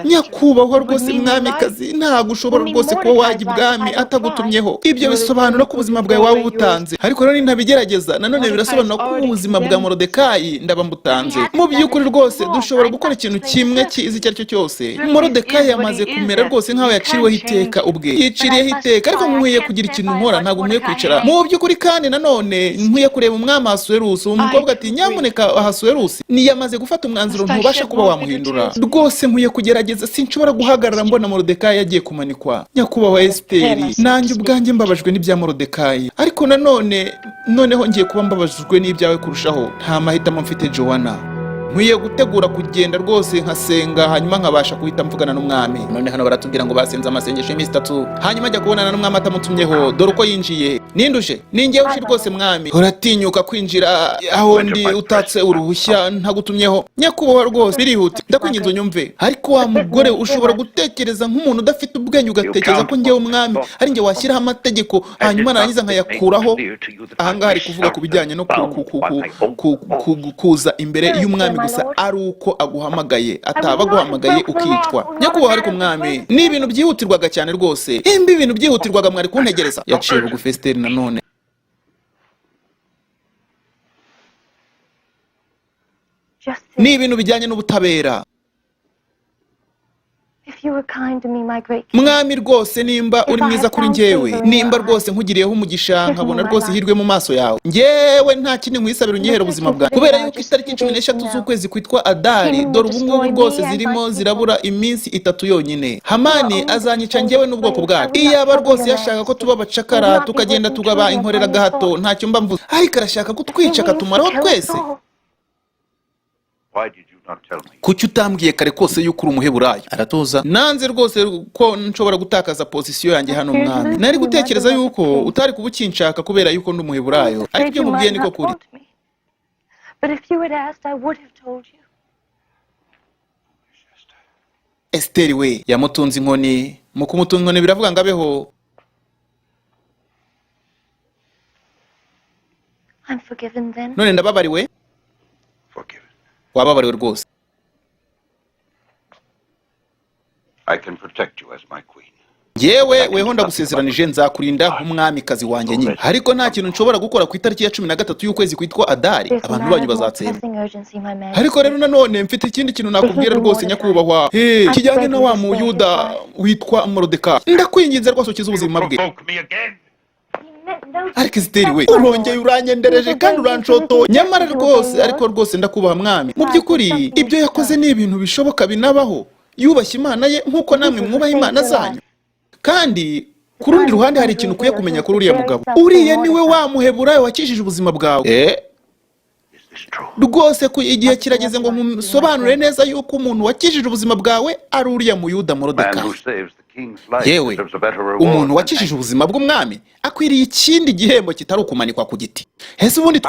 Nyakubahwa rwose mwamikazi, ntabwo ushobora rwose kuba wajya ibwami atagutumyeho. Ibyo bisobanura ko ubuzima bwawe waba ubutanze. Ariko rero ntabigerageza, nanone birasobanura ko ubuzima bwa Moridekayi ndaba mbutanze. Mu by'ukuri rwose dushobora gukora ikintu kimwe cyiza icyo ari cyo cyose. Moridekayi yamaze kumera rwose nkaho yaciriweho iteka ubwe. Yiciriyeho iteka, ariko nkwiye kugira ikintu nkora, ntabwo nkwiye kwicara. Mu by'ukuri kandi nanone nkwiye kureba umwami Ahasuwerusi. Umukobwa ati nyamuneka Ahasuwerusi niyamaze gufata umwanzuro, ntubasha kuba wamuhindura. Rwose nkwiye kugerageza, sinshobora guhagarara mbona Moridekayi yagiye kumanikwa. Nyakubahwa Esiteri, nanjye ubwanjye mbabajwe n'ibya Moridekayi, ariko noneho ngiye kuba mbabajwe n'ibyawe kurushaho. Nta mahitamo mfite Joanna. Nkwiye gutegura kugenda rwose nkasenga, hanyuma nkabasha kuhita mvugana n'umwami. None hano baratubwira ngo basenze amasengesho y'iminsi 3, hanyuma ajya kubonana n'umwami atamutumyeho. Dore uko yinjiye. Ninduje ninjye ushi rwose mwami, uratinyuka kwinjira aho ndi utatse uruhushya ntagutumyeho. Nyakubahwa rwose birihuta, ndakwinginze unyumve. Ariko wa mugore ushobora gutekereza nk'umuntu udafite ubwenge, ugatekereza ko ngewe umwami ari nge washyiraho amategeko, hanyuma narangiza nkayakuraho. Ahangaha ari kuvuga ku bijyanye no kuza imbere y'umwami gusa ari uko aguhamagaye, ataba aguhamagaye ukicwa. Nyakubahwa ariko umwami, ni ibintu byihutirwaga cyane rwose. Imbi ibintu byihutirwaga mwari kuntegereza. Yaciye bugufi Esiteri nanone. Ni ibintu bijyanye n'ubutabera. Mwami rwose nimba uri mwiza kuri njyewe, nimba rwose nkugiriyeho umugisha, nkabona rwose hirwe mu maso yawe, njyewe nta kindi nkwisabira unyihera ubuzima bwawe. Kubera yuko itariki 13 z'ukwezi kwitwa Adari, dore ubu ngubu rwose zirimo zirabura iminsi 3 yonyine. Hamani azanyica njyewe n'ubwoko bwacu. Iyaba rwose yashaka ko tuba bacakara tukagenda tugaba inkorera gahato, ntacyo mba mvuze. Ariko arashaka kutwica katumaraho twese. Kuki utambwiye kare kose yuko uri umuheburayo? Aratuza. Nanze rwose ko nshobora gutakaza position yanjye hano mwami. Nari gutekereza yuko utari kubukinshaka kubera yuko ndi umuheburayo. Ariko ibyo mubwiye niko kuri. Esiteri we yamutunze inkoni, mu kumutunga inkoni biravuga ngo abeho. None ndababariwe? Wababariwe rwose. I can protect you as my queen. yewe weho ndagusezeranije nzakurinda nk'umwamikazi wanjye nyine, ariko nta kintu nshobora gukora ku itariki ya 13 y'ukwezi kwitwa Adari, abantu banyu bazatsemba. Ariko rero nanone mfite ikindi kintu nakubwira rwose nyakubahwa, kijyanye na wa muyuda witwa Morodekayi. Ndakwinginze rwose ukize ubuzima bwe. Ariko Esiteri we, urongeye uranyendereje kandi uranshoto. Nyamara rwose, ariko rwose ndakubaha mwami, mu by'ukuri ibyo yakoze ni ibintu bishoboka binabaho. Yubashye Imana ye nk'uko namwe mwubaha Imana zanyu. Kandi ku rundi ruhande hari ikintu ukwiye kumenya kuri uriya mugabo. Uriya niwe wa muheburayo wakijije ubuzima bwawe. Rwose ku igihe kirageze ngo musobanure neza yuko umuntu wakijije ubuzima bwawe ari uriya muyuda Morodekayi. Yewe, umuntu wakijije ubuzima bw'umwami akwiriye ikindi gihembo kitari ukumanikwa ku giti. Ese ubundi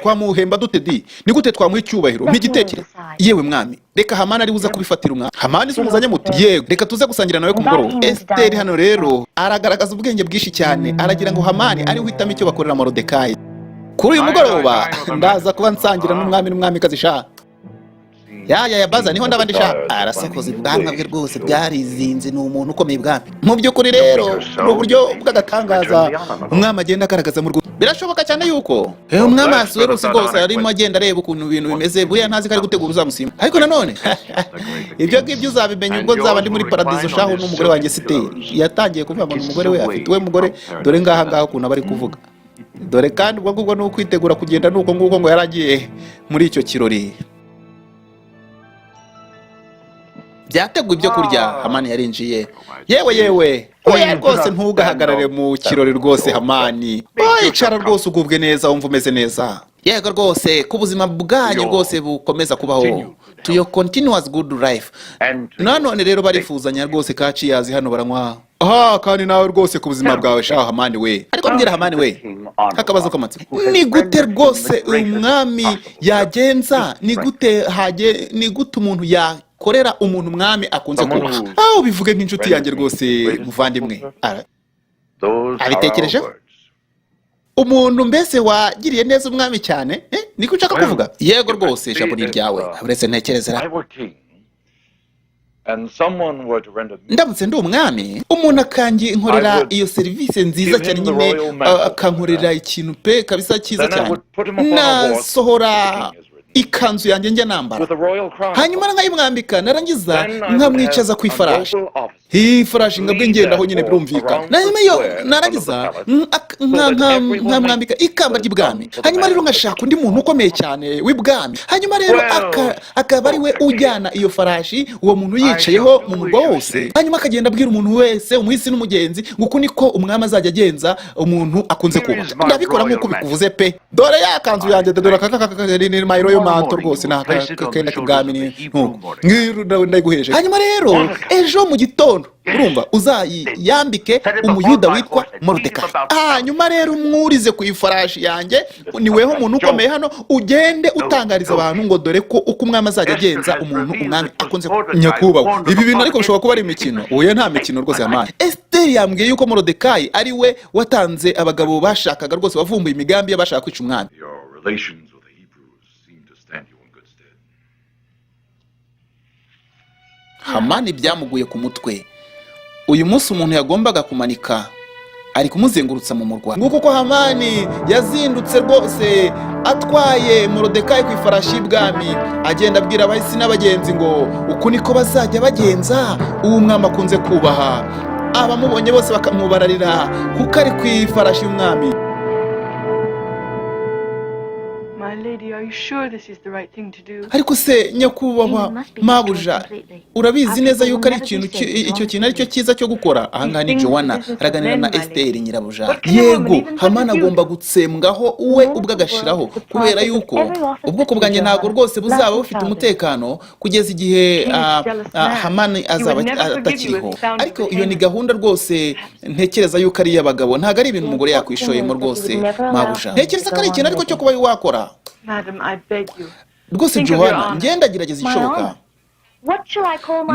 twamuhemba dute di? Ni gute twamuha icyubahiro nk'igitekerezo? Yewe mwami, reka Hamani ari buza kubifatira umwami. Hamani se umuzanye muti? Yego, reka tuze gusangira nawe ku mugoroba. Esiteri hano rero aragaragaza ubwenge bwinshi cyane, aragira ngo Hamani ari uhitamo icyo bakorera Morodekayi. Kuri uyu mugoroba ndaza kuba nsangira n'umwami n'umwamikazi sha. Ya baza niho ndabandisha. Arasakoze ubwanwa bwe rwose bwarizinze, ni umuntu ukomeye bwami. Mu by'ukuri rero mu buryo bw'agatangaza umwami agenda agaragaza mu rwego. Birashoboka cyane yuko umwami asuye rwose rwose arimo agenda areba ukuntu ibintu bimeze, buya ntazi ko ari gutegura uzamusima. Ariko nanone ibyo ngibyo uzabimenya ubwo nzaba ndi muri paradizo shaho n'umugore wanjye Esiteri. Yatangiye kuvuga ngo umugore we afite we mugore, dore ngaha ukuntu abari kuvuga. Dore kandi ubwo ngubwo no kwitegura kugenda nuko nguko ngo yaragiye muri icyo kirori. Byateguye ibyo kurya, Hamani yarinjiye. Yewe oya rwose ntugahagarare mu kirori rwose Hamani. Icara rwose ugubwe neza, wumva umeze neza. Yego rwose ku buzima bwanyu rwose bukomeza kubaho, to your continuous good life. Nanone rero barifuzanya rwose kaciyazi hano baranywa. Kandi nawe rwose ku buzima bwawe sha Hamani we. Ariko mbwira Hamani we, akabazo kamatsiko, ni gute rwose umwami yagenza, ni gute umuntu yakorera umuntu umwami akunze kubaha? Ubivuge nk'inshuti yanjye rwose muvandimwe. Abitekereje umuntu mbese wagiriye neza umwami cyane, niko ushaka kuvuga? Yego rwose ijambo ni ryawe, uretse ntekereza. Ndamutse ndi umwami, umuntu akankorera iyo serivisi nziza cyane nyine, akankorera ikintu pe kabisa cyiza cyane, nasohora ikanzu yanjye njya nambara, hanyuma nkayimwambika, narangiza nkamwicaza ku ifarashi. Ifarashi ngabwe ngendaho nyine birumvikana. Hanyuma iyo narangiza nkamwambika ikamba ry'ibwami, hanyuma rero ngashaka undi muntu ukomeye cyane w'ibwami, hanyuma rero akaba ari we ujyana iyo farashi, uwo muntu yicayeho mu murwa wose, hanyuma akagenda abwira umuntu wese, umuhisi n'umugenzi, nguko niko umwami azajya agenza umuntu akunze kubaha. Ndabikora nk'uko bikuvuze pe. Dore ya kanzu yanjye, dore ni mayiro yo manto rwose, nakenda k'ibwami ni nkuko ndayiguheje. Hanyuma rero ejo mu gitondo urumva uzayambike umuyuda witwa Morodekayi, hanyuma rero umwurize ku ifarashi yanjye, ni weho umuntu ukomeye hano, ugende utangariza abantu ngo dore ko uko umwami azajya agenza umuntu umwami akunze nyakubahwa. Ibi bintu ariko bishobora kuba ari imikino. Oya nta mikino rwose Hamani. Esiteri yambwiye yuko Morodekayi ari we watanze abagabo bashakaga rwose, wavumbuye imigambi y'abashaka kwica umwami. Hamani byamuguye ku mutwe. Uyu munsi umuntu yagombaga kumanika ari kumuzengurutsa mu murwa. Nguko ko Hamani yazindutse rwose atwaye Morodekayi ku ifarashi y'ibwami, agenda abwira abahisi n'abagenzi ngo uku niko bazajya bagenza uwo mwami akunze kubaha. Abamubonye bose bakamubararira kuko ari ku ifarashi y'umwami. Ariko se nyakubahwa mabuja, urabizi neza yuko ari icyo kintu ari cyo cyiza cyo gukora? Ahangaha ni Joanna araganira na Esiteri nyirabuja. Yego, Hamani agomba gutsembwaho we ubwo agashiraho, kubera yuko ubwoko bwanjye ntabwo rwose buzaba bufite umutekano kugeza igihe Hamani azaba atakiriho. Ariko iyo ni gahunda rwose ntekereza yuko ari iy'abagabo, ntabwo ari ibintu umugore yakwishoyemo rwose mabuja. Ntekereza ko ari ikintu ariko cyo kuba wakora. Rwose Joanna, ngenda gerageza ishoboka.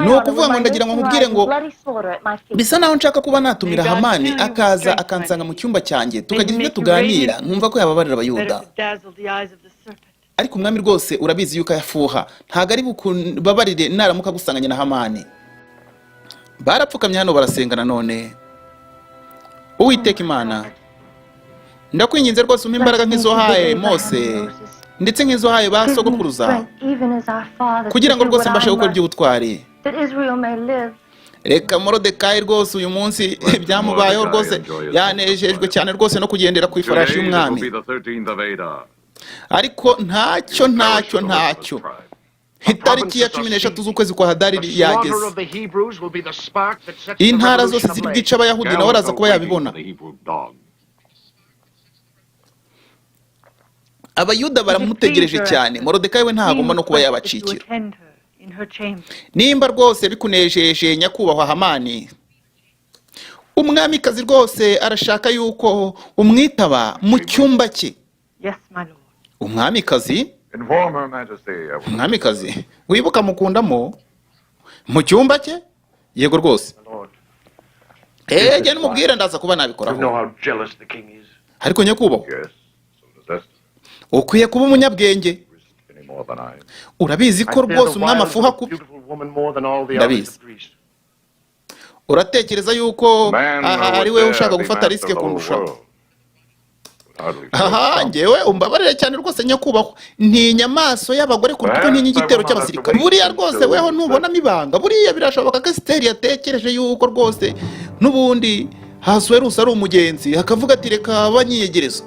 No kuvuga ngo ndagira ngo nkubwire ngo bisa naho nshaka kuba natumira Hamani akaza akansanga mu cyumba cyanjye, tukagira ibyo tuganira, nkumva ko yababarira abayuda. Ariko umwami rwose urabizi yuko yafuha, ntago ari bubabarire naramuka gusanganya na Hamani. barapfukamye hano barasenga nanone. Uwiteka Imana, ndakwinginze rwose umpa imbaraga nk'izo haye Mose ndetse nk'izo haye ba sogokuruza, kugira ngo rwose mbashe gukora iby'ubutwari. Reka Moridekayi rwose uyu munsi byamubayeho rwose, yanejejwe cyane rwose no kugendera ku ifarashi y'umwami. Ariko ntacyo itariki ya 13 z'ukwezi kwa Hadari yageze. Intara zose ziri bwica Abayahudi nawe araza kuba yabibona. Abayuda baramutegereje cyane. Moridekayi we ntagomba no kuba yabacikira. Nimba rwose bikunejeje nyakubahwa Hamani, umwamikazi rwose arashaka yuko umwitaba mu cyumba cye. Umwamikazi? Umwamikazi wibuka mukundamo mu cyumba cye? Yego rwose. Jya numubwira ndaza kuba nabikoraho. Ariko nyakubahwa, ukwiye kuba umunyabwenge. Urabizi ko rwose umwami afuha kubi. Ndabizi. Uratekereza yuko ari we ushaka gufata risike kundusha? Njyewe umbabarire cyane rwose nyakubahwa, ntinya amaso y'abagore ku rutugu n'igitero cy'abasirikare. Buriya rwose weho ntubonamo ibanga. Buriya birashoboka ko Esiteri yatekereje yuko rwose n'ubundi Ahasuwerusi ari umugenzi, akavuga ati reka banyiyegereza.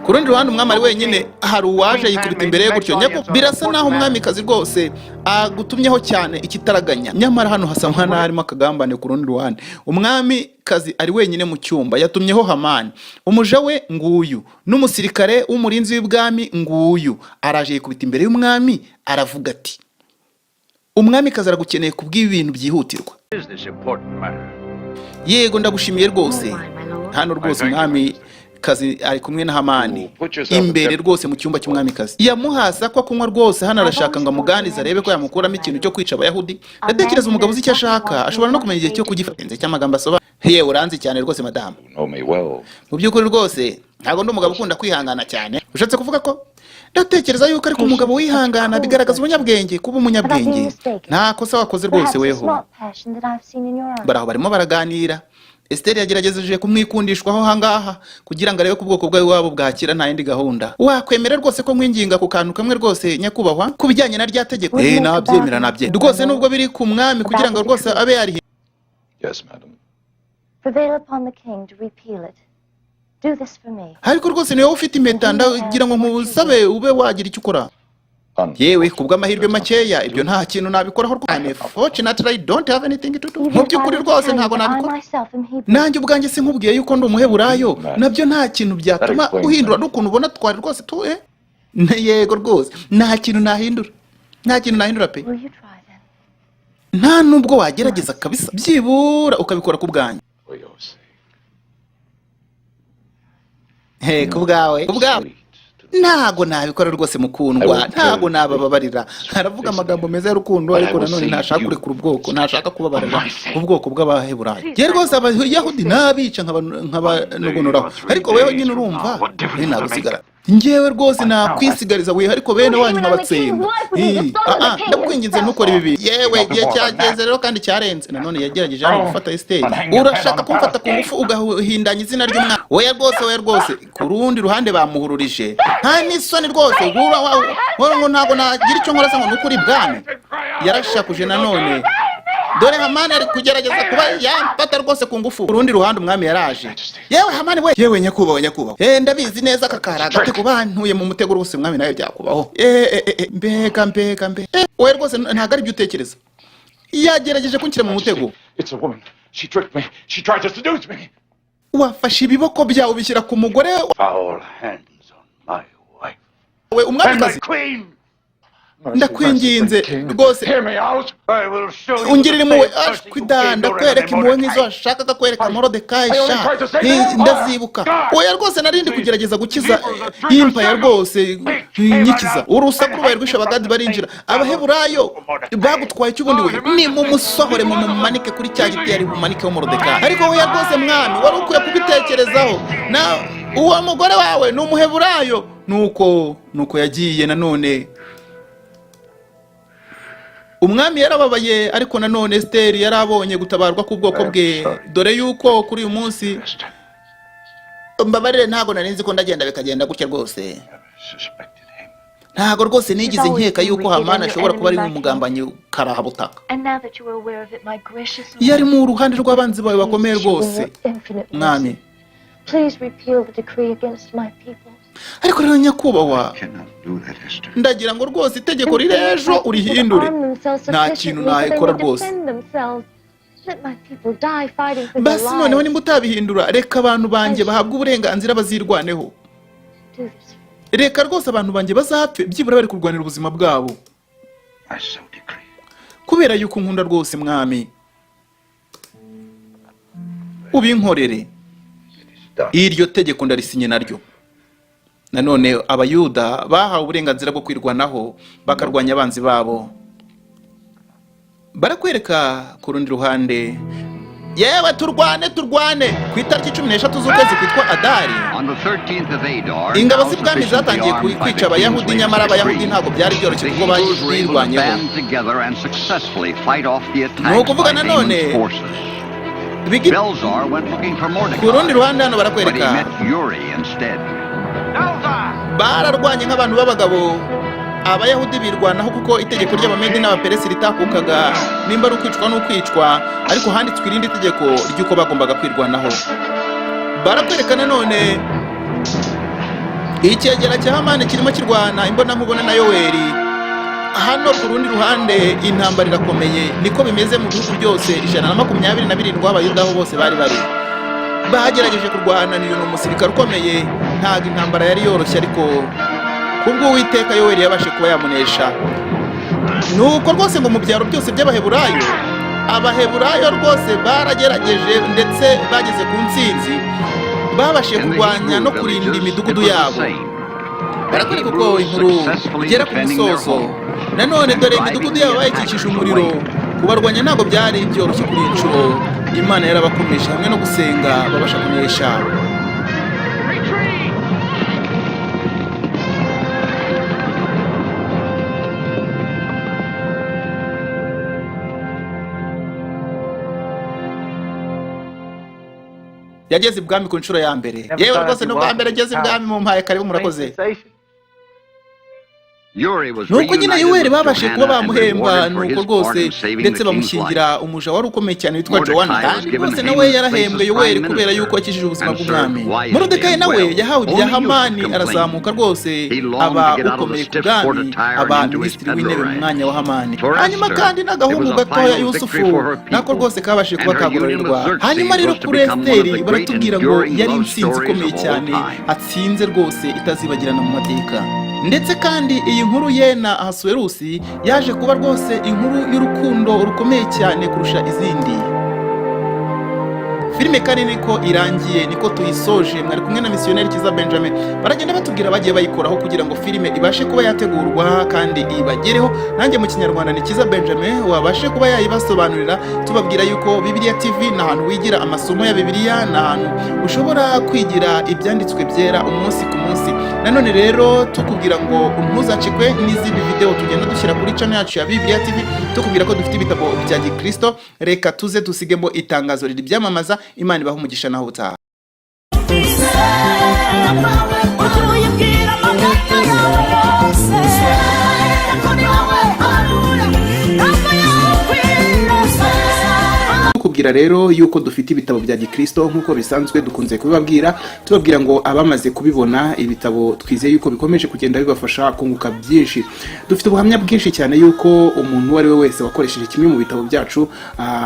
Ku rundi ruhande umwami ari wenyine, hari uwaje yikubita imbere ye gutyo. Birasa naho umwamikazi rwose agutumyeho cyane ikitaraganya. Nyamara hano hasa nk'aho harimo akagambane. Ku rundi ruhande umwamikazi ari wenyine mu cyumba, yatumyeho Hamani. Umuja we nguyu n'umusirikare w'umurinzi w'ibwami nguyu, araje yikubita imbere y'umwami aravuga ati, umwamikazi aragukeneye kubw'ibintu byihutirwa. Yego ndagushimiye rwose. Hano rwose umwami kazi ari kumwe na Hamani imbere rwose mu cyumba cy'umwamikazi. Yamuhasa ko kunywa rwose, hano arashaka ngo amuganize arebe ko yamukuramo ikintu cyo kwica Abayahudi. Ndatekereza umugabo uzi icyo ashaka ashobora no kumenya igihe cyo kugifatenze cy'amagambo asoba. Yewe uranzi cyane rwose madamu. Mu by'ukuri rwose ntabwo ndi umugabo ukunda kwihangana cyane. Ushatse kuvuga ko ndatekereza yuko ariko umugabo wihangana bigaragaza ubunyabwenge. Kuba umunyabwenge nta kosa wakoze rwose weho. Baraho barimo baraganira. Esiteri yagerageje kumwikundishwaho hangaha kugira ngo arebe ko ubwoko bwawe wabo bwakira nta yindi gahunda. Wakwemera rwose ko mwinginga ku kantu kamwe rwose nyakubahwa kubijyanye na rya tegeko? Nabyemera nabye rwose, nubwo biri ku mwami kugira ngo rwose abe yari. Yes, madam. Prevail upon the king to repeal it. Do this for me. Ariko rwose niwe ufite impeta, ndagira ngo musabe ube wagira icyo ukora. Yewe kubw'amahirwe makeya ibyo nta kintu nabikoraho rwose. Fortunately I don't have anything to do. Mu by'ukuri rwose ntabwo nabikora. Nanjye ubwanjye sinkubwiye yuko ndi umuheburayo, nabyo nta kintu byatuma uhindura n'ukuntu ubona twari rwose tu. Yego rwose nta kintu nahindura. Nta kintu nahindura pe. Nta nubwo wagerageza kabisa, byibura ukabikora ku bwanjye. Kubwawe ntago nabikora rwose mukundwa, ntago nabababarira. Haravuga amagambo meza y'urukundo, ariko nanone ntashaka kurekura ubwoko, ntashaka kubabarira ubwoko bw'Abaheburayo. Je rwose Abayahudi nabica nk'abanogonoraho, ariko wewe nyine urumva nagusigara. Njyewe rwose nakwisigariza we, ariko bene wanyu nkabatsemba. Ndakwinginze ntukore ibi. Yewe igihe cyageze rero kandi cyarenze. Nanone yagerageje gufata Esiteri. Urashaka kumfata ku ngufu ugahindanya izina ry'umwami. Oya rwose ku rundi ruhande bamuhururije. Nta n'isoni rwose. Ngo ntago nagira icyo nkora se ngo nukuri bwami. Yarashakuje nanone. Dore Hamani ari kugerageza kuba yamfata rwose ku ngufu. Ku rundi ruhande umwami yaraje. Yewe Hamani we, yewe nyakubahwa. Ndabizi neza kakara gate ku bantuye mu mutego rwose umwami nawe byakubaho. Mbega. Oya rwose ntago ari byo utekereza. Yagerageje kunshyira mu mutego. It's a woman. She tricked me. She tried to seduce me. Wafashe ibiboko byawe bishyira ku mugore. Foul hands on my wife. We umwamikazi. Ndakwinginze rwose ungirira impuhwe. Ndakwereka impuhwe nk'izo washakaga kwereka Moridekayi. Ndazibuka. Oya rwose narindi kugerageza gukiza impaya rwose nyikiza. Urusaku rubaye rwishe Abagadi barinjira. Abaheburayo bagutwaye cy'ubundi we, ni mu musohore mu mumanike kuri cya giti yari bumanike wa Moridekayi. Ariko oya rwose mwami, wari ukwiye kubitekerezaho. Na uwo mugore wawe ni umuheburayo. Nuko yagiye nanone. umwami yarababaye, ariko nanone Esiteri yarabonye gutabarwa k'ubwoko bwe, dore yuko kuri uyu munsi mbabarire ntago narinzi ko ndagenda bikagenda gutya rwose. Ntago rwose nigize nkeka yuko Hamani ashobora kuba ari umugambanyi karahabutaka. Yari mu ruhande rw'abanzi bawe bakomeye rwose. Mwami, ariko rero nyakubahwa, ndagira ngo rwose itegeko rirejo urihindure. Nta kintu nayikora rwose. Basi noneho nimba utabihindura, reka abantu banjye bahabwa uburenganzira bazirwaneho. Reka rwose abantu banjye bazapfe byibura bari kurwanira ubuzima bwabo. Kubera yuko nkunda rwose mwami, ubinkorere. Iryo tegeko ndarisinye naryo. Nanone abayuda bahawe uburenganzira bwo kwirwanaho bakarwanya abanzi babo. Barakwereka ku rundi ruhande, yewe turwane ku itariki 13 z'ukwezi kwitwa Adari. Ingabo z'ibwami zatangiye kwica abayahudi, nyamara abayahudi ntabwo byari byoroshye kuko bayirwanyeho. Ni ukuvuga nanone ku rundi ruhande hano barakwereka bararwanye nk'abantu b'abagabo. Abayahudi birwanaho kuko itegeko ry'Abamedi n'Abaperesi ritakukaga nimba ari ukwicwa n'ukwicwa, ariko handitswe irindi tegeko ry'uko bagombaga kwirwanaho. Barakwereka nanone icyegera cya Hamani kirimo kirwana imbona nkubona na Yoweri. Hano ku rundi ruhande intambara irakomeye, niko bimeze mu bihugu byose 127 Abayuda aho bose bari bagerageje kurwana. Ni umusirikare ukomeye, ntabwo intambara yari yoroshye, ariko kubwo Uwiteka Yoweri yabashe kuba yamunesha. Nuko rwose ngo mu byaro byose by'Abaheburayo, Abaheburayo rwose baragerageje ndetse bageze ku ntsinzi, babashe kurwanya no kurinda imidugudu yabo. Barakwereka uko inkuru igera ku musozo. Nanone dore imidugudu yabo bayikikije umuriro. Kubarwanya ntabwo byari byoroshye kuri inshuro. Imana yarabakomeje hamwe no gusenga babasha kunesha. Yageze ibwami ku nshuro ya mbere. Yewe rwose no bwa mbere ageze ibwami mu mpaye karibu murakoze. Nuko nyine Yoweri babashe kuba bamuhemba, nuko rwose ndetse bamushyingira umuja wari ukomeye cyane witwa Jowana. Kandi rwose nawe yarahembwe Yoweri kubera yuko yakijije ubuzima bw'umwami. Moridekayi nawe yahawe ibya Hamani, arazamuka rwose aba ukomeye ku bwami, aba minisitiri w'intebe mu mwanya wa Hamani. Hanyuma kandi n'agahungu gatoya Yusufu nako rwose kabashe kuba kagororerwa. Hanyuma rero kuri Esiteri baratubwira ngo yari intsinzi ikomeye cyane, atsinze rwose itazibagirana mu mateka. Ndetse kandi iyi nkuru ye na Ahasuwerusi yaje kuba rwose inkuru y'urukundo rukomeye cyane kurusha izindi. Filime kandi niko irangiye, niko tuyisoje. Mwari kumwe na missionnaire Kiza Benjamin, baragenda batubwira bagiye bayikoraho kugira ngo filime ibashe kuba yategurwa kandi ibagereho. Nanjye mu Kinyarwanda ni Kiza Benjamin wabashe kuba yayibasobanurira, tubabwira yuko Bibiliya TV na ahantu wigira amasomo ya Bibiliya, na ahantu ushobora kwigira ibyanditswe byera umunsi ku munsi. Nanone rero tukubwira ngo ntuzacikwe n'izindi video tugenda dushyira kuri channel yacu ya Bibiliya TV, tukubwira ko dufite ibitabo bya Gikristo. Reka tuze dusigemo itangazo riri byamamaza. Imana ibaho umugisha naho utaha. Kubwira rero yuko dufite ibitabo bya Gikristo nkuko bisanzwe dukunze kubibabwira, tubabwira ngo abamaze kubibona ibitabo twizeye yuko bikomeje kugenda bibafasha kunguka byinshi. Dufite ubuhamya bwinshi cyane yuko umuntu wari we wese wakoresheje kimwe mu bitabo byacu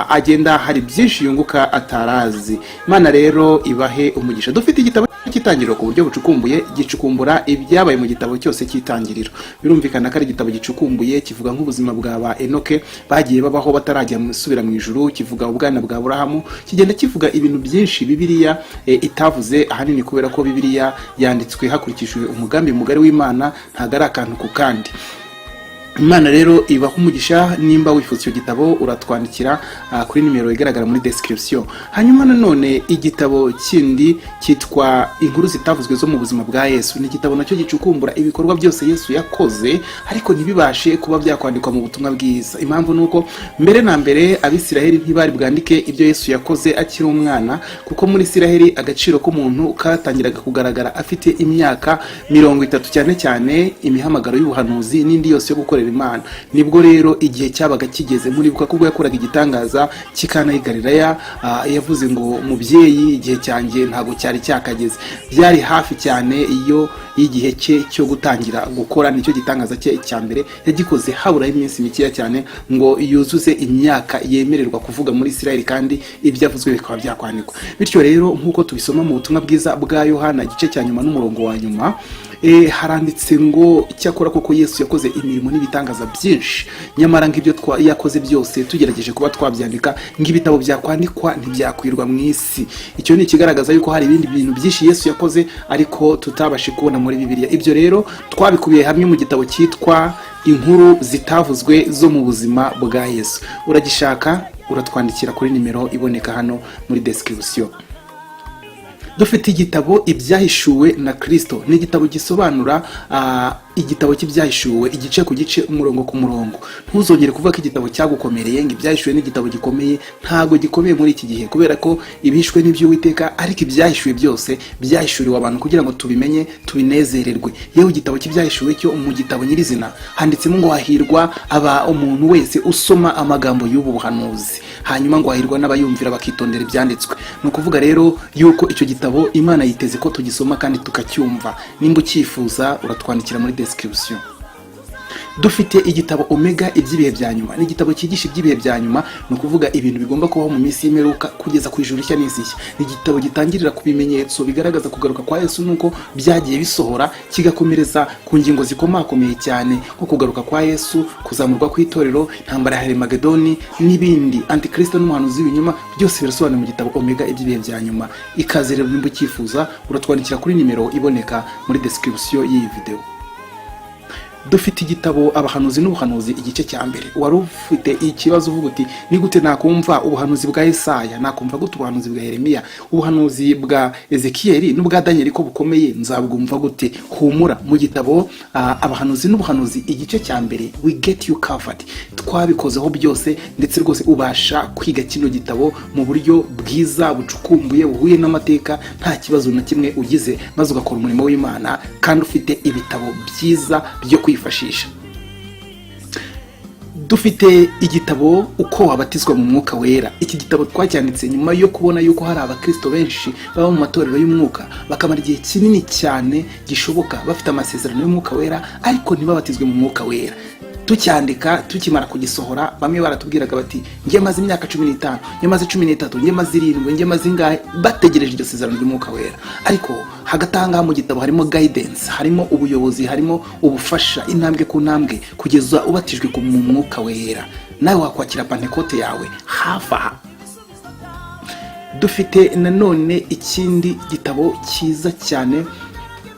agenda hari byinshi yunguka atarazi. Imana rero ibahe umugisha. Dufite igitabo cy'itangiriro ku buryo bucukumbuye, gicukumbura ibyabaye mu gitabo cyose cy'itangiriro. Birumvikana ko ari igitabo gicukumbuye, kivuga nk'ubuzima bwa Enoke bagiye babaho batarajya musubira mu ijuru, kivuga ubwana bwa Aburahamu, kigenda kivuga ibintu byinshi Bibiliya itavuze, ahanini kubera ko Bibiliya yanditswe hakurikijwe umugambi mugari w'Imana, ntago ari akantu ku kandi. Imana rero ibaha umugisha. Nimba wifuza icyo gitabo uratwandikira kuri nimero igaragara muri description. Hanyuma nanone igitabo kindi cyitwa Inkuru zitavuzwe zo mu buzima bwa Yesu, ni igitabo nacyo gicukumbura ibikorwa byose Yesu yakoze ariko ntibibashe kuba byakwandikwa mu butumwa bwiza. Impamvu nuko mbere na mbere Abisiraheli ntibari bwandike ibyo Yesu yakoze akiri umwana, kuko muri Isiraheli agaciro k'umuntu katangiraga kugaragara afite imyaka 30, cyane cyane imihamagaro y'ubuhanuzi n'indi yose yo gukora Imana. Nibwo rero igihe cyabaga kigeze, muribuka kubwo yakoraga igitangaza cy'Ikana y'i Galilaya, yavuze ngo mubyeyi igihe cyanjye ntago cyari cyakageze. Byari hafi cyane iyo y'igihe cye cyo gutangira gukora, nicyo gitangaza cye cya mbere yagikoze habura iminsi mikeya cyane ngo yuzuze imyaka yemererwa kuvuga muri Isiraheli, kandi ibyavuzwe bikaba byakwandikwa. Bityo rero nk'uko tubisoma mu butumwa bwiza bwa Yohana igice cya nyuma n'umurongo wa nyuma, haranditse ngo icyakora koko Yesu yakoze imirimo n'ibitangaza byinshi, nyamara ngibyo yakoze byose tugerageje kuba twabyandika ng'ibitabo byakwandikwa ntibyakwirwa mu isi. Icyo ni ikigaragaza yuko hari ibindi bintu byinshi Yesu yakoze ariko tutabashe kubona muri Bibiliya. Ibyo rero twabikubiye hamwe mu gitabo cyitwa Inkuru zitavuzwe zo mu buzima bwa Yesu. Uragishaka uratwandikira kuri nimero iboneka hano muri description. Dufite igitabo Ibyahishuwe na Kristo, ni igitabo gisobanura igitabo cy'ibyahishuwe igice ku gice, umurongo ku murongo. Ntuzongere kuvuga ko igitabo cyagukomereye, ngo ibyahishuwe n'igitabo gikomeye. Ntago gikomeye muri iki gihe, kubera ko ibihishwe n'iby'Uwiteka, ariko ibyahishuwe byose byahishuriwe abantu kugira ngo tubimenye tubinezererwe. Yewe igitabo cy'ibyahishuwe cyo mu gitabo nyirizina handitsemo ngo hahirwa umuntu wese usoma amagambo y'ubu buhanuzi, hanyuma ngo hahirwa n'abayumvira bakitondera ibyanditswe. Ni ukuvuga rero yuko icyo gitabo Imana yiteze ko tugisoma kandi tukacyumva. Nimba ucyifuza uratwandikira muri description. Dufite igitabo Omega iby'ibihe bya nyuma, ni igitabo cyigisha iby'ibihe bya nyuma, ni ukuvuga ibintu bigomba kubaho mu minsi y'imperuka kugeza ku ijuru rishya n'isi nshya. Ni igitabo gitangirira ku bimenyetso bigaragaza kugaruka kwa Yesu nuko byagiye bisohora, kigakomereza ku ngingo zikomakomeye cyane nko kugaruka kwa Yesu, kuzamurwa kw'itorero, intambara ya Harimagedoni n'ibindi, Antikristo n'umuhanuzi w'ibinyoma, byose birasobanuye mu gitabo Omega iby'ibihe bya nyuma. Ikaze rero nimba ucyifuza uratwandikira kuri nimero iboneka muri description y'iyi video. Dufite igitabo Abahanuzi n'ubuhanuzi igice cya mbere. Wari ufite ikibazo uvuga uti ni gute nakumva ubuhanuzi bwa Yesaya, nakumva gute ubuhanuzi bwa Yeremiya, ubuhanuzi bwa Ezekiyeli n'ubwa Danieli ko bukomeye, nzabwumva gute? Humura, mu gitabo Abahanuzi n'ubuhanuzi igice cya mbere we get you covered. Twabikozeho byose, ndetse rwose ubasha kwiga kino gitabo mu buryo bwiza bucukumbuye buhuye n'amateka, nta kibazo na kimwe ugize, maze ugakora umurimo w'Imana kandi ufite ibitabo byiza byo kwifashisha. Dufite igitabo Uko wabatizwa mu mwuka wera. Iki gitabo twacyanditse nyuma yo kubona yuko hari abakristo benshi baba mu matorero y'umwuka bakamara igihe kinini cyane gishoboka bafite amasezerano y'umwuka wera ariko ntibabatizwe mu mwuka wera. Tucyandika tukimara kugisohora, bamwe baratubwiraga bati ngiye maze imyaka 15, ngiye maze 13, ngiye maze 7, ngiye maze ingahe, bategereje iryo sezerano ry'umwuka wera. Ariko hagatanga mu gitabo harimo guidance, harimo ubuyobozi, harimo ubufasha intambwe ku ntambwe kugeza ubatijwe mu mwuka wera, nawe wakwakira Pentecote yawe hafa. Dufite nanone ikindi gitabo cyiza cyane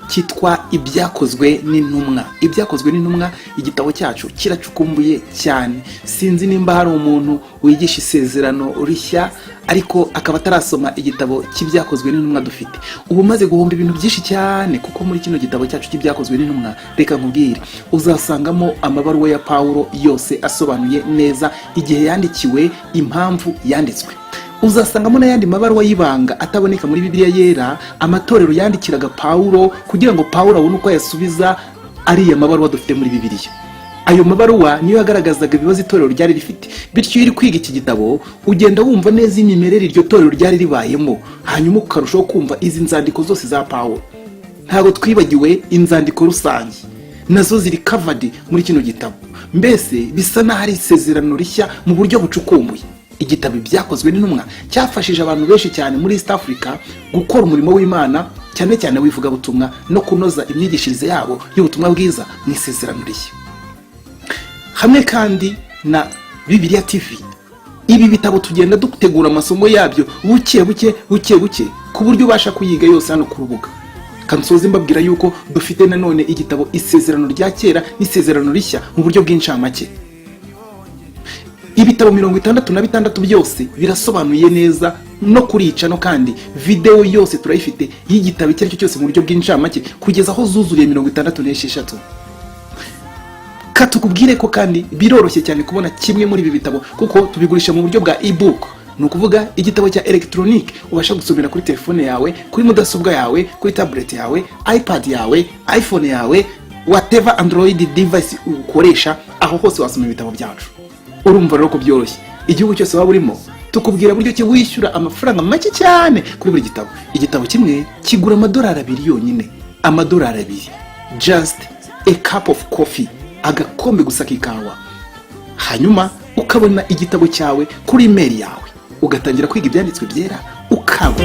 cyitwa Ibyakozwe n'Intumwa. Ibyakozwe n'Intumwa, igitabo cyacu kiracukumbuye cyane. Sinzi nimba hari umuntu wigisha isezerano rishya ariko akaba atarasoma igitabo cy'Ibyakozwe n'Intumwa dufite. Ubu maze guhomba ibintu byinshi cyane, kuko muri kino gitabo cyacu cy'Ibyakozwe n'Intumwa, reka nkubwire, uzasangamo amabaruwa ya Pawulo yose asobanuye neza igihe yandikiwe, impamvu yanditswe. Uzasangamo n'ayandi mabaruwa y'ibanga ataboneka muri Bibiliya yera, amatorero yandikiraga Pawulo kugira ngo Pawulo abone uko yasubiza ariya mabaruwa dufite muri Bibiliya. Ayo mabaruwa niyo yagaragazaga ibibazo itorero ryari rifite. Bityo iri kwiga iki gitabo ugenda wumva neza imimerere iryo torero ryari ribayemo, hanyuma ukarushaho kumva izi nzandiko zose za Pawulo. Ntabwo twibagiwe inzandiko rusange, nazo ziri covered muri kino gitabo. Mbese bisa naho ari isezerano rishya mu buryo bucukumbuye. Igitabo Ibyakozwe n'Intumwa cyafashije abantu benshi cyane muri East Africa gukora umurimo w'Imana, cyane cyane wivuga butumwa no kunoza imyigishirize yabo y'ubutumwa bwiza mu isezerano rishya. Hamwe kandi na Bibiliya TV, ibi bitabo tugenda dutegura amasomo yabyo buke buke ku buryo ubasha kuyiga yose hano ku rubuga. kansoze mbabwira yuko dufite nanone igitabo Isezerano rya Kera n'Isezerano Rishya mu buryo bw'incamake. Ibitabo 66 byose birasobanuye neza no kurica no kandi video yose turayifite y'igitabo icyo aricyo cyose mu buryo bw'incamake kugeza aho zuzuriye 66. Katukubwire ko kandi biroroshye cyane kubona kimwe muri ibi bitabo kuko tubigurisha mu buryo bwa ebook, ni ukuvuga igitabo cya electronic ubasha gusomera kuri telefone yawe, kuri mudasobwa yawe, kuri tablet yawe, iPad yawe, iPhone yawe, whatever Android device ukoresha, aho hose wasoma ibitabo byacu. Urumva rero ko byoroshye. Igihugu cyose waba urimo tukubwira buryo ki wishyura amafaranga make cyane kuri buri gitabo. Igitabo kimwe kigura $2 yonyine, $2, just a cup of coffee, agakombe gusa k'ikawa. Hanyuma ukabona igitabo cyawe kuri email yawe, ugatangira kwiga ibyanditswe byera ukabuka.